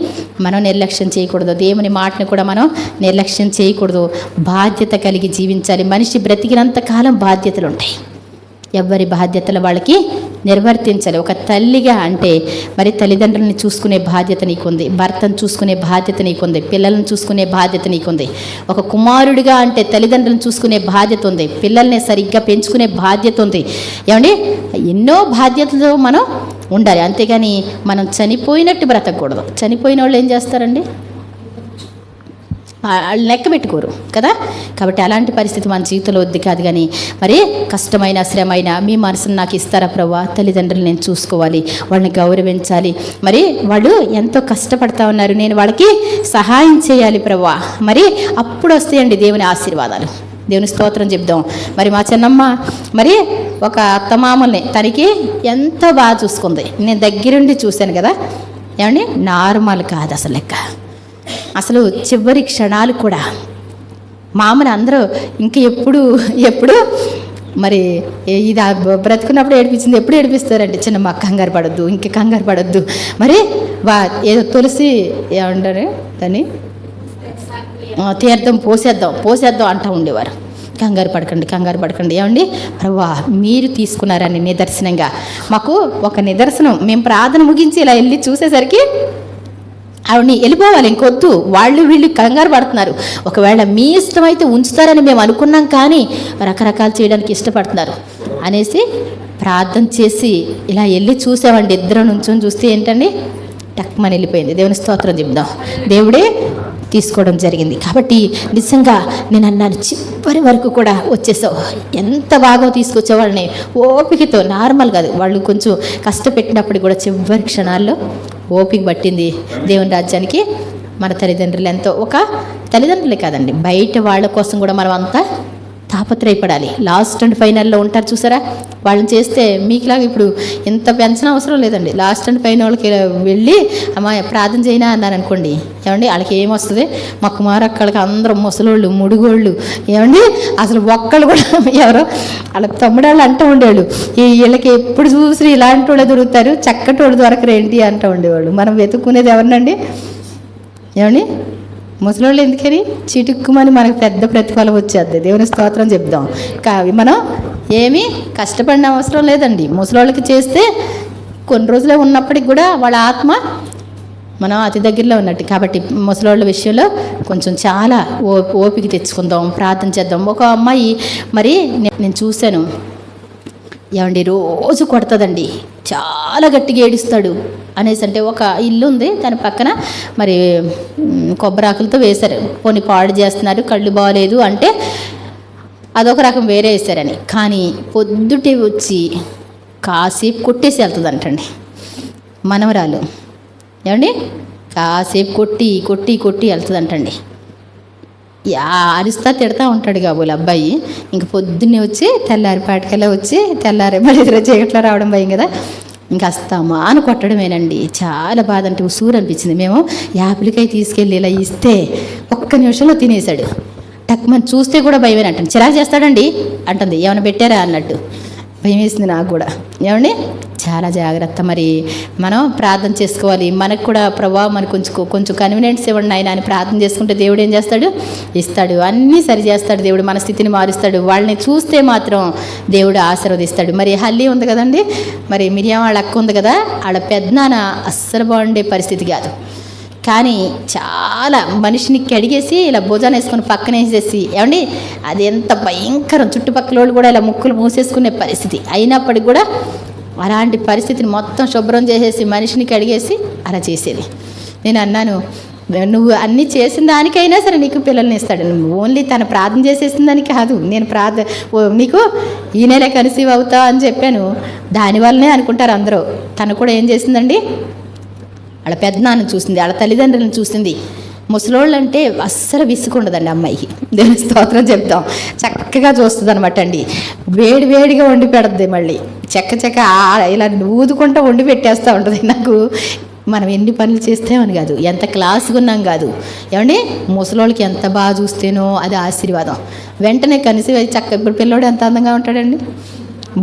మనం నిర్లక్ష్యం చేయకూడదు. దేవుని మాటని కూడా మనం నిర్లక్ష్యం చేయకూడదు. బాధ్యత కలిగి జీవించాలి. మనిషి బ్రతికినంత కాలం బాధ్యతలు ఉంటాయి. ఎవరి బాధ్యతలు వాళ్ళకి నిర్వర్తించాలి. ఒక తల్లిగా అంటే మరి తల్లిదండ్రులని చూసుకునే బాధ్యత నీకుంది, భర్తను చూసుకునే బాధ్యత నీకుంది, పిల్లలను చూసుకునే బాధ్యత నీకుంది. ఒక కుమారుడిగా అంటే తల్లిదండ్రులను చూసుకునే బాధ్యత ఉంది, పిల్లల్ని సరిగ్గా పెంచుకునే బాధ్యత ఉంది. ఏమండి, ఎన్నో బాధ్యతలతో మనం ఉండాలి. అంతేగాని మనం చనిపోయినట్టు బ్రతకూడదు. చనిపోయిన వాళ్ళు ఏం చేస్తారండి? వాళ్ళు లెక్క పెట్టుకోరు కదా. కాబట్టి అలాంటి పరిస్థితి మన జీవితంలో వద్దు కాదు. కానీ మరి కష్టమైన శ్రమైన మీ మనసును నాకు ఇస్తారా ప్రభువా? తల్లిదండ్రులు నేను చూసుకోవాలి, వాళ్ళని గౌరవించాలి. మరి వాళ్ళు ఎంతో కష్టపడతా ఉన్నారు, నేను వాళ్ళకి సహాయం చేయాలి ప్రభువా. మరి అప్పుడు వస్తాయండి దేవుని ఆశీర్వాదాలు. దేవుని స్తోత్రం చెప్దాం. మరి మా చిన్నమ్మ మరి ఒక అత్తమామల్ని తనకి ఎంతో బాగా చూసుకుంది. నేను దగ్గరుండి చూశాను కదా. ఏమండి, నార్మల్ కాదు అసలు లెక్క. అసలు చివరి క్షణాలు కూడా మామని అందరూ ఇంకా ఎప్పుడు మరి ఇది బ్రతుకున్నప్పుడు ఏడిపించింది, ఎప్పుడు ఏడిపిస్తారండి. చిన్నమ్మ కంగారు పడొద్దు, ఇంక కంగారు పడొద్దు, మరి ఏదో తులసి ఏమంటారు దాన్ని తీర్థం పోసేద్దాం అంటూ ఉండేవారు. కంగారు పడకండి. ఏమండి ప్రభువా మీరు తీసుకున్నారని నిదర్శనంగా మాకు ఒక నిదర్శనం. మేము ప్రార్థన ముగించి ఇలా వెళ్ళి చూసేసరికి ఆవిడని వెళ్ళిపోవాలి, ఇంకొద్దు, వీళ్ళు కంగారు పడుతున్నారు. ఒకవేళ మీ ఇష్టమైతే ఉంచుతారని మేము అనుకున్నాం, కానీ రకరకాలు చేయడానికి ఇష్టపడుతున్నారు అనేసి ప్రార్థన చేసి ఇలా వెళ్ళి చూసామండి. ఇద్దరు నుంచొని చూస్తే ఏంటండి టక్మని వెళ్ళిపోయింది. దేవుని స్తోత్రం చెప్దాం. దేవుడే తీసుకోవడం జరిగింది. కాబట్టి నిజంగా నేను అన్నాను, చివరి వరకు కూడా వచ్చేసావు, ఎంత బాగా తీసుకొచ్చే వాళ్ళని ఓపికతో. నార్మల్ కాదు, వాళ్ళు కొంచెం కష్టపెట్టినప్పుడు కూడా చివరి క్షణాల్లో ఓపిక పట్టింది. దేవుని రాజ్యానికి మన తల్లిదండ్రులు ఎంతో, ఒక తల్లిదండ్రులే కాదండి బయట వాళ్ళ కోసం కూడా మనం అంతా తాపత్రయపడాలి. లాస్ట్ అండ్ ఫైనల్లో ఉంటారు చూసారా, వాళ్ళని చేస్తే మీకులాగా ఇప్పుడు ఇంత పెన్షన్ అవసరం లేదండి. లాస్ట్ అండ్ ఫైనల్కి వెళ్ళి అమ్మా ప్రార్థన చేయనా అన్నారు అనుకోండి, ఏమండి వాళ్ళకి ఏమొస్తుంది? మా కుమారక్కలకి అందరూ ముసలోళ్ళు ముడుగోళ్ళు, ఏమండి అసలు ఒక్కళ్ళు కూడా ఎవరో వాళ్ళ తమ్ముడాళ్ళు అంటూ ఉండేవాళ్ళు, వీళ్ళకి ఎప్పుడు చూసి ఇలాంటి వాళ్ళు దొరుకుతారు, చక్కటి వాళ్ళు దొరకరేంటి అంటూ ఉండేవాళ్ళు. మనం వెతుక్కునేది ఎవరినండి? ఏమండి ముసలోళ్ళు ఎందుకని చిటుక్కుమని మనకు పెద్ద ప్రతిఫలం వచ్చేది. దేవుని స్తోత్రం చెప్దాం. మనం ఏమీ కష్టపడిన అవసరం లేదండి. ముసలోళ్ళకి చేస్తే కొన్ని రోజులే ఉన్నప్పటికి కూడా వాళ్ళ ఆత్మ మనం అతి దగ్గరలో ఉన్నట్టు. కాబట్టి ముసలోళ్ళ విషయంలో కొంచెం చాలా ఓపిక తెచ్చుకుందాం, ప్రార్థన చేద్దాం. ఒక అమ్మాయి మరి నేను చూశాను, ఏమండి రోజు కొడుతుందండి, చాలా గట్టిగా ఏడుస్తాడు అనేసి. అంటే ఒక ఇల్లు ఉంది, దాని పక్కన మరి కొబ్బరాకులతో వేశారు. పోనీ పాడు చేస్తున్నారు, కళ్ళు బాగలేదు అంటే అదొక రకం వేరే వేశారని. కానీ పొద్దుటే వచ్చి కాసేపు కొట్టేసి వెళ్తుందంటండి మనవరాలు. ఏమండి కాసేపు కొట్టి వెళ్తుందంటండి. అరుస్తా తిడతా ఉంటాడు కాబోలు అబ్బాయి. ఇంక పొద్దున్నే వచ్చి తెల్లారిపాటికల్లా వచ్చి మళ్ళీ ఎదురు చీకట్లో రావడం భయం కదా, ఇంకా వస్తామా అని కొట్టడమేనండి. చాలా బాధ, అంటే ఉసూరు అనిపించింది. మేము యాపిల్కాయ తీసుకెళ్ళి ఇలా ఇస్తే ఒక్క నిమిషంలో తినేశాడు. టక్మని చూస్తే కూడా భయమేనంట. చిరాకు చేస్తాడండి అంటుంది, ఏమైనా పెట్టారా అన్నట్టు. భయం వేసింది నాకు కూడా. ఏమండి చాలా జాగ్రత్త. మరి మనం ప్రార్థన చేసుకోవాలి. మనకు కూడా ప్రభా మనకు కొంచెం కన్వీనియన్స్ ఇవ్వండి ఆయన అని ప్రార్థన చేసుకుంటే దేవుడు ఏం చేస్తాడు? ఇస్తాడు. అన్నీ సరి చేస్తాడు దేవుడు. మన స్థితిని మారుస్తాడు. వాళ్ళని చూస్తే మాత్రం దేవుడు ఆశీర్వదిస్తాడు. మరి హల్లి ఉంది కదండి, మరి మిరియాం వాళ్ళ అక్క ఉంది కదా, వాళ్ళ పెద్దనాన్న అస్సలు బాగుండే పరిస్థితి కాదు. కానీ చాలా మనిషిని కడిగేసి ఇలా భుజాన్ని వేసుకొని పక్కన వేసేసి, ఏమండి అది ఎంత భయంకరం, చుట్టుపక్కల వాళ్ళు కూడా ఇలా ముక్కులు మూసేసుకునే పరిస్థితి. అయినప్పటికీ కూడా అలాంటి పరిస్థితిని మొత్తం శుభ్రం చేసేసి మనిషిని కడిగేసి అలా చేసేది. నేను అన్నాను, నువ్వు అన్నీ చేసిన దానికైనా సరే నీకు పిల్లల్ని ఇస్తాడు. నువ్వు ఓన్లీ తను ప్రార్థన చేసేసిన దానికి కాదు. నేను నీకు ఈ నెల కన్సీవ్ అవుతా అని చెప్పాను. దానివల్లనే అనుకుంటారు అందరూ. తను కూడా ఏం చేసిందండి, వాళ్ళ పెద్దనాన్నని చూసింది, వాళ్ళ తల్లిదండ్రులను చూసింది. ముసలోళ్ళు అంటే అస్సలు విసుకుండదండి అమ్మాయికి. దేవుని స్తోత్రం చెప్తాం. చక్కగా చూస్తుంది అనమాట అండి. వేడిగా వండి పెడుతుంది. మళ్ళీ చెక్క ఇలా ఊదుకుంటూ వండి పెట్టేస్తూ ఉంటుంది. నాకు మనం ఎన్ని పనులు చేస్తామని కాదు, ఎంత క్లాస్గా ఉన్నాం కాదు, ఏమండి ముసలోళ్ళకి ఎంత బాగా చూస్తేనో అది ఆశీర్వాదం. వెంటనే కలిసి ఇప్పుడు పిల్లోడు ఎంత అందంగా ఉంటాడండి,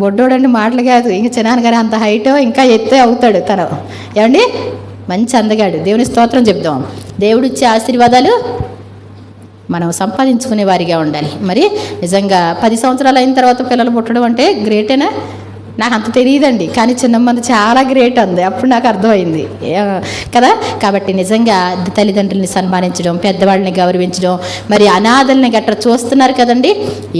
బొడ్డోడండి మాటలు కాదు. ఇంకా చిన్నాన్నగారు అంత హైటో ఇంకా ఎత్తే అవుతాడు తను, ఏమండి మంచి అందగాడు. దేవుని స్తోత్రం చెప్దాం. దేవుడు ఇచ్చే ఆశీర్వాదాలు మనం సంపాదించుకునే వారిగా ఉండాలి. మరి నిజంగా 10 సంవత్సరాలు అయిన తర్వాత పిల్లలు పుట్టడం అంటే గ్రేటేనా? నాకు అంత తెలియదండి, కానీ చిన్నమ్మంది చాలా గ్రేట్ అంది. అప్పుడు నాకు అర్థమైంది కదా. కాబట్టి నిజంగా తల్లిదండ్రుల్ని సన్మానించడం, పెద్దవాళ్ళని గౌరవించడం, మరి అనాథల్ని గట్రా చూస్తున్నారు కదండి,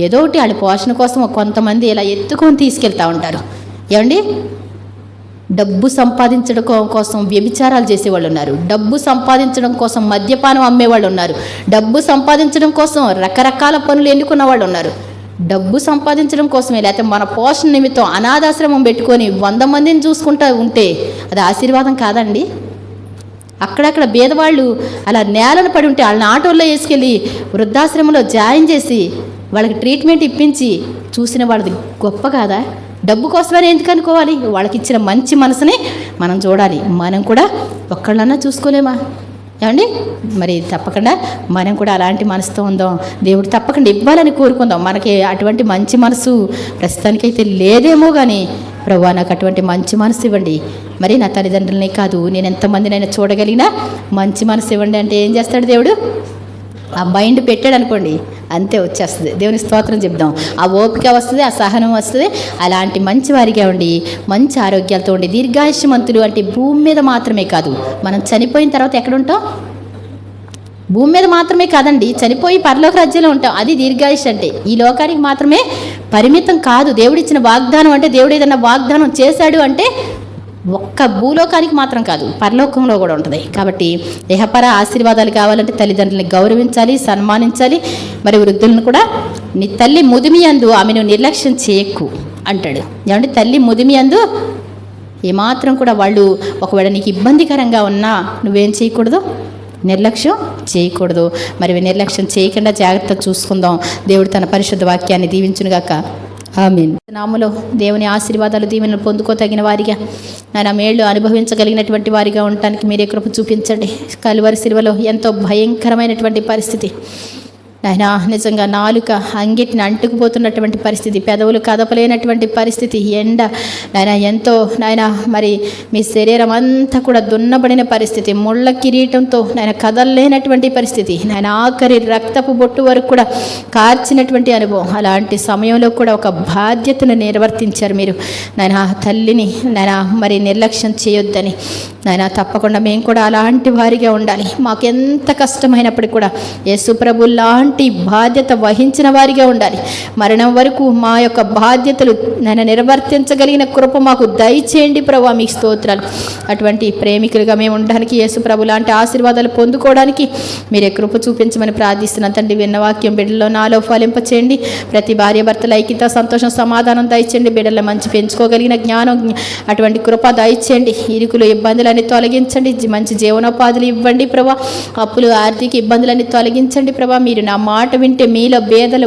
ఏదో ఒకటి వాళ్ళ పోషణ కోసం కొంతమంది ఇలా ఎత్తుకొని తీసుకెళ్తూ ఉంటారు. ఏమండి డబ్బు సంపాదించడం కోసం వ్యభిచారాలు చేసేవాళ్ళు ఉన్నారు. డబ్బు సంపాదించడం కోసం మద్యపానం అమ్మేవాళ్ళు ఉన్నారు. డబ్బు సంపాదించడం కోసం రకరకాల పనులు ఎన్నుకున్న వాళ్ళు ఉన్నారు. డబ్బు సంపాదించడం కోసమే, లేకపోతే మన పోషణ నిమిత్తం అనాథాశ్రమం పెట్టుకొని 100 మందిని చూసుకుంటూ ఉంటే అది ఆశీర్వాదం కాదండి. అక్కడక్కడ భేదవాళ్ళు అలా నేలను పడి ఉంటే వాళ్ళని ఆటోల్లో వేసుకెళ్ళి వృద్ధాశ్రమంలో జాయిన్ చేసి వాళ్ళకి ట్రీట్మెంట్ ఇప్పించి చూసిన వాళ్ళది గొప్ప కాదా? డబ్బు కోసమని ఎందుకు అనుకోవాలి? వాళ్ళకి ఇచ్చిన మంచి మనసుని మనం చూడాలి. మనం కూడా ఒక్కళ్ళన్నా చూసుకోలేమా? ఏమండి మరి తప్పకుండా మనం కూడా అలాంటి మనసుతో ఉందాం. దేవుడు తప్పకుండా ఇవ్వాలని కోరుకుందాం. మనకి అటువంటి మంచి మనసు ప్రస్తుతానికైతే లేదేమో, కానీ ప్రభువా నాకు అటువంటి మంచి మనసు ఇవ్వండి. మరి నా తల్లిదండ్రులనే కాదు, నేను ఎంతమందినైనా చూడగలిగినా మంచి మనసు ఇవ్వండి అంటే ఏం చేస్తాడు దేవుడు? ఆ మైండ్ పెట్టాడు అనుకోండి, అంతే వచ్చేస్తుంది. దేవుని స్తోత్రం చెప్దాం. ఆ ఓపిక వస్తుంది, ఆ సహనం వస్తుంది. అలాంటి మంచి వారిగా ఉండి మంచి ఆరోగ్యాలతో ఉండి దీర్ఘాయుష్మంతులు అంటే భూమి మీద మాత్రమే కాదు, మనం చనిపోయిన తర్వాత ఎక్కడ ఉంటాం? భూమి మీద మాత్రమే కాదండి, చనిపోయి పరలోక రాజ్యంలో ఉంటాం. అది దీర్ఘాయుష్ అంటే. ఈ లోకానికి మాత్రమే పరిమితం కాదు. దేవుడిచ్చిన వాగ్దానం అంటే, దేవుడు ఏదైనా వాగ్దానం చేశాడు అంటే ఒక్క భూలోకానికి మాత్రం కాదు, పరలోకంలో కూడా ఉంటుంది. కాబట్టి ఇహపర ఆశీర్వాదాలు కావాలంటే తల్లిదండ్రులని గౌరవించాలి, సన్మానించాలి. మరి వృద్ధులను కూడా, నీ తల్లి ముదిమి యందు ఆమెను నిర్లక్ష్యం చేయకు అంటాడు. ఏమంటే తల్లి ముదిమి యందు ఏమాత్రం కూడా వాళ్ళు ఒకవేళ నీకు ఇబ్బందికరంగా ఉన్నా నువ్వేం చేయకూడదు? నిర్లక్ష్యం చేయకూడదు. మరి నిర్లక్ష్యం చేయకుండా జాగ్రత్త చూసుకుందాం. దేవుడు తన పరిశుద్ధ వాక్యాన్ని దీవించునుగాక. ఆమేన్. నామములో దేవుని ఆశీర్వాదాలు దీవెనలు పొందుకోదగిన వారిగా, ఆయన మేళ్ళు అనుభవించగలిగినటువంటి వారిగా ఉండటానికి మీరే కృప చూపించండి. కలువరి శిలువలో ఎంతో భయంకరమైనటువంటి పరిస్థితి నాయన, నిజంగా నాలుక అంగిటిని అంటుకుపోతున్నటువంటి పరిస్థితి, పెదవులు కదపలేనటువంటి పరిస్థితి, ఎండ నాయన ఎంతో నాయన మరి మీ శరీరం అంతా కూడా దున్నబడిన పరిస్థితి, ముళ్ళ కిరీటంతో నాయన కదలలేనటువంటి పరిస్థితి, నాయన ఆఖరి రక్తపు బొట్టు వరకు కూడా కార్చినటువంటి అనుభవం. అలాంటి సమయంలో కూడా ఒక బాధ్యతను నిర్వర్తించారు మీరు నాయన. తల్లిని నాయన మరి నిర్లక్ష్యం చేయొద్దని నాయన, తప్పకుండా మేము కూడా అలాంటి వారిగా ఉండాలి. మాకు ఎంత కష్టమైనప్పటికీ కూడా యేసు ప్రభు లాంటి బాధ్యత వహించిన వారిగా ఉండాలి. మరణం వరకు మా యొక్క బాధ్యతలు నేను నిర్వర్తించగలిగిన కృప మాకు దయచేయండి ప్రభువా, మీకు స్తోత్రాలు. అటువంటి ప్రేమికులుగా మేము ఉండడానికి, యేసు ప్రభు లాంటి ఆశీర్వాదాలు పొందుకోవడానికి మీరే కృప చూపించమని ప్రార్థిస్తున్నాను తండ్రి. విన్న వాక్యం బిడ్డల్లో నాలో ఫలింపచేయండి. ప్రతి భార్య భర్తల ఐక్యత, సంతోషం, సమాధానం దయచేయండి. బిడ్డల మంచి పెంచుకోగలిగిన జ్ఞానం, అటువంటి కృప దయచేయండి. ఇరుకులు ఇబ్బందులన్నీ తొలగించండి. మంచి జీవనోపాధులు ఇవ్వండి ప్రభా. అప్పులు ఆర్థిక ఇబ్బందులన్నీ తొలగించండి ప్రభా. మీరు నా మాట వింటే మీలో భేదలు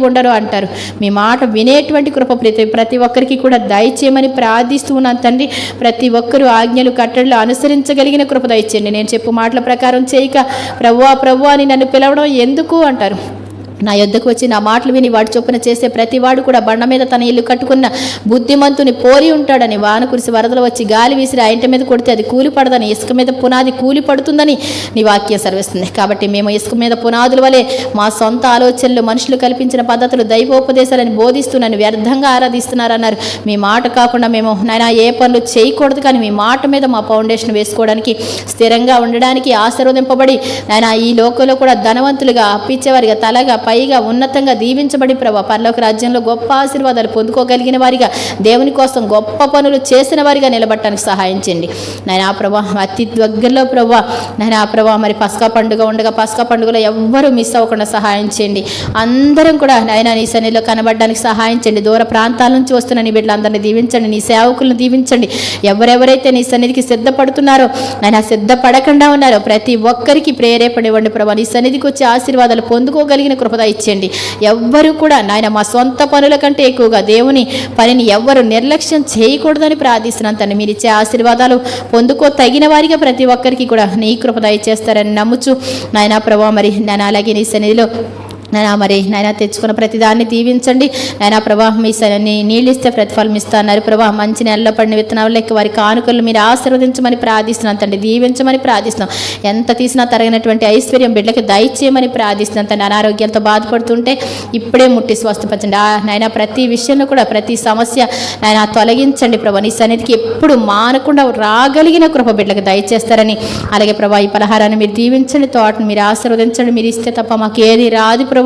ఉండరు అంటారు. మీ మాట వినేటువంటి కృప ప్రతి ఒక్కరికి కూడా దయచేయమని ప్రార్థిస్తూ ఉన్నాను తండ్రి. ప్రతి ఒక్కరూ ఆజ్ఞలు కట్టడలు అనుసరించగలిగిన కృప దయచేయండి. నేను చెప్పు మాటల ప్రకారం చేయక ప్రభువా ప్రభువా అని నన్ను పిలవడం ఎందుకు అంటారు. నా యొద్దకు వచ్చి నా మాటలు విని వాడు చొప్పున చేసే ప్రతి వాడు కూడా బండ మీద తన ఇల్లు కట్టుకున్న బుద్ధిమంతుని పోలి ఉంటాడని. వాన కురిసి వరదలు వచ్చి గాలి విసిరి ఆ ఇంటి మీద కొడితే అది కూలి పడదని, ఇసుక మీద పునాది కూలి పడుతుందని నీ వాక్యం సెలవిస్తుంది. కాబట్టి మేము ఇసుక మీద పునాదుల వలె మా సొంత ఆలోచనలు, మనుషులు కల్పించిన పద్ధతులు, దైవోపదేశాలని బోధిస్తూ నన్ను వ్యర్థంగా ఆరాధిస్తున్నారన్నారు. మీ మాట కాకుండా మేము నాయన ఏ పనులు చేయకూడదు, కానీ మీ మాట మీద మా ఫౌండేషన్ వేసుకోవడానికి, స్థిరంగా ఉండడానికి, ఆశీర్వదింపబడి నాయన ఈ లోకంలో కూడా ధనవంతులుగా, అప్పించేవారిగా, తలగా పైగా ఉన్నతంగా దీవించబడి ప్రభా పరలోక రాజ్యంలో గొప్ప ఆశీర్వాదాలు పొందుకోగలిగిన వారిగా, దేవుని కోసం గొప్ప పనులు చేసిన వారిగా నిలబట్టడానికి సహాయం చేయండి నాయనా ప్రభా. అతి దగ్గరలో ప్రభా నాయనా ప్రభా మరి పస్కా పండుగ ఉండగా, పస్కా పండుగలో ఎవ్వరూ మిస్ అవ్వకుండా సహాయం చేయండి. అందరం కూడా నాయనా నీ సన్నిధిలో కనబడడానికి సహాయం చేయండి. దూర ప్రాంతాల నుంచి వస్తున్న నీ బిడ్డలందరినీ దీవించండి, నీ సేవకులను దీవించండి. ఎవరెవరైతే నీ సన్నిధికి సిద్ధపడుతున్నారో నాయనా, సిద్ధపడకుండా ఉన్నారో ప్రతి ఒక్కరికి ప్రేరేపణ ఇవ్వండి ప్రభా. నీ సన్నిధికి వచ్చే ఆశీర్వాదాలు పొందుకోగలిగిన కృపద ఇచ్చేయండి. ఎవ్వరు కూడా నాయన మా సొంత పనుల కంటే ఎక్కువగా దేవుని పనిని ఎవ్వరు నిర్లక్ష్యం చేయకూడదని ప్రార్థిస్తున్నాను తండ్రి. మీరు ఇచ్చే ఆశీర్వాదాలు పొందుకో తగిన వారిగా ప్రతి ఒక్కరికి కూడా నీ కృప దయచేస్తారని నమ్ముచు నాయనా ప్రభా మరి నేను అలాగే నీ సన్నిధిలో నాయనా మరి నాయన తెచ్చుకున్న ప్రతిదాన్ని దీవించండి నాయనా ప్రభా. మీ నీళ్ళు ఇస్తే ప్రతిఫలం ఇస్తా అన్నారు ప్రభా. మంచి నెలలో పడిన విత్తనాలు లెక్క వారి కానుకలు మీరు ఆశీర్వదించమని ప్రార్థిస్తున్నాను తండ్రి. దీవించమని ప్రార్థిస్తున్నాం. ఎంత తీసినా తరగినటువంటి ఐశ్వర్యం బిడ్డకి దయచేయమని ప్రార్థిస్తున్నాను తండ్రి. అనారోగ్యంతో బాధపడుతుంటే ఇప్పుడే ముట్టి స్వస్థపరచండి నాయన. ప్రతి విషయంలో కూడా ప్రతి సమస్య నాయన తొలగించండి ప్రభా. నీ సన్నిధికి ఎప్పుడు మానకుండా రాగలిగిన కృప బిడ్డలకు దయచేస్తారని, అలాగే ప్రభా ఈ పలహారాన్ని మీరు దీవించండి, తోటను మీరు ఆశీర్వదించండి. మీరు ఇస్తే తప్ప మాకు ఏది రాదు ప్రభా.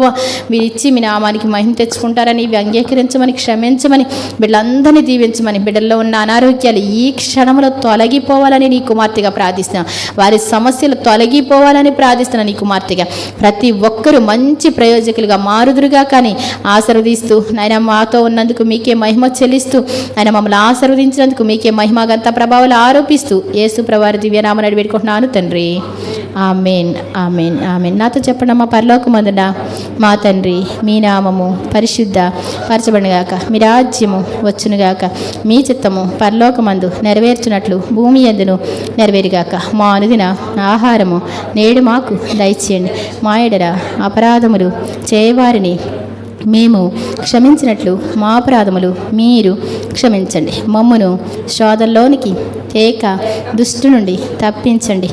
మీరు ఇచ్చి మీ నామానికి మహిమ తెచ్చుకుంటారని, ఇవి అంగీకరించమని, క్షమించమని, బిడ్డలందరినీ దీవించమని, బిడ్డల్లో ఉన్న అనారోగ్యాలు ఈ క్షణంలో తొలగిపోవాలని నీ కుమార్తెగా ప్రార్థిస్తున్నాం. వారి సమస్యలు తొలగిపోవాలని ప్రార్థిస్తున్నాను నీ కుమార్తెగా. ప్రతి ఒక్కరూ మంచి ప్రయోజకులుగా మారుదురుగా కానీ ఆశీర్వదిస్తూ నాయన మాతో ఉన్నందుకు మీకే మహిమ చెల్లిస్తూ ఆయన మమ్మల్ని ఆశీర్వదించినందుకు మీకే మహిమ గంత ప్రభావాలు ఆరోపిస్తూ యేసు ప్రభువారి దివ్యనామమున అడిగిపెట్టుకుంటున్నాను తండ్రి. ఆమేన్, ఆమేన్, ఆమేన్. నాతో చెప్పండి అమ్మ. పరలోకమందున మా తండ్రి, మీ నామము పరిశుద్ధ పరచబడునుగాక, మీ రాజ్యము వచ్చునుగాక, మీ చిత్తము పరలోకమందు నెరవేర్చున్నట్లు భూమి యందును నెరవేరుగాక. మా అనుదిన ఆహారము నేడు మాకు దయచేయండి. మా ఎడల అపరాధములు చేయవారిని మేము క్షమించినట్లు మా అపరాధములు మీరు క్షమించండి. మమ్మును శోధనలోనికి తేక దుష్టు నుండి తప్పించండి.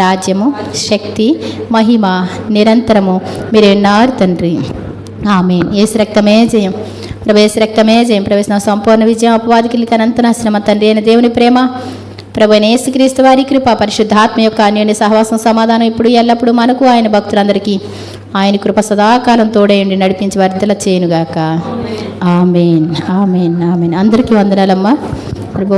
రాజ్యము, శక్తి, మహిమ నిరంతరము మీరున్నారు తండ్రి. ఆమేన్. యేసు రక్తమే జయం, ప్రవేశ రక్తమే జయం. ప్రవేశ సంపూర్ణ విజయం, అపవాదికి అనంతనాశనం. తండ్రి అయిన దేవుని ప్రేమ, ప్రభు అయిన యేసుక్రీస్తు వారి కృప, పరిశుద్ధాత్మ యొక్క అన్యోన్య సహవాసం, సమాధానం ఇప్పుడు ఎల్లప్పుడూ మనకు ఆయన భక్తులందరికీ ఆయన కృప సదాకాలం తోడేయండి, నడిపించి వర్ధల చేయనుగాక. ఆమేన్, ఆమేన్, ఆమేన్. అందరికీ వందనాలమ్మా. ప్రభు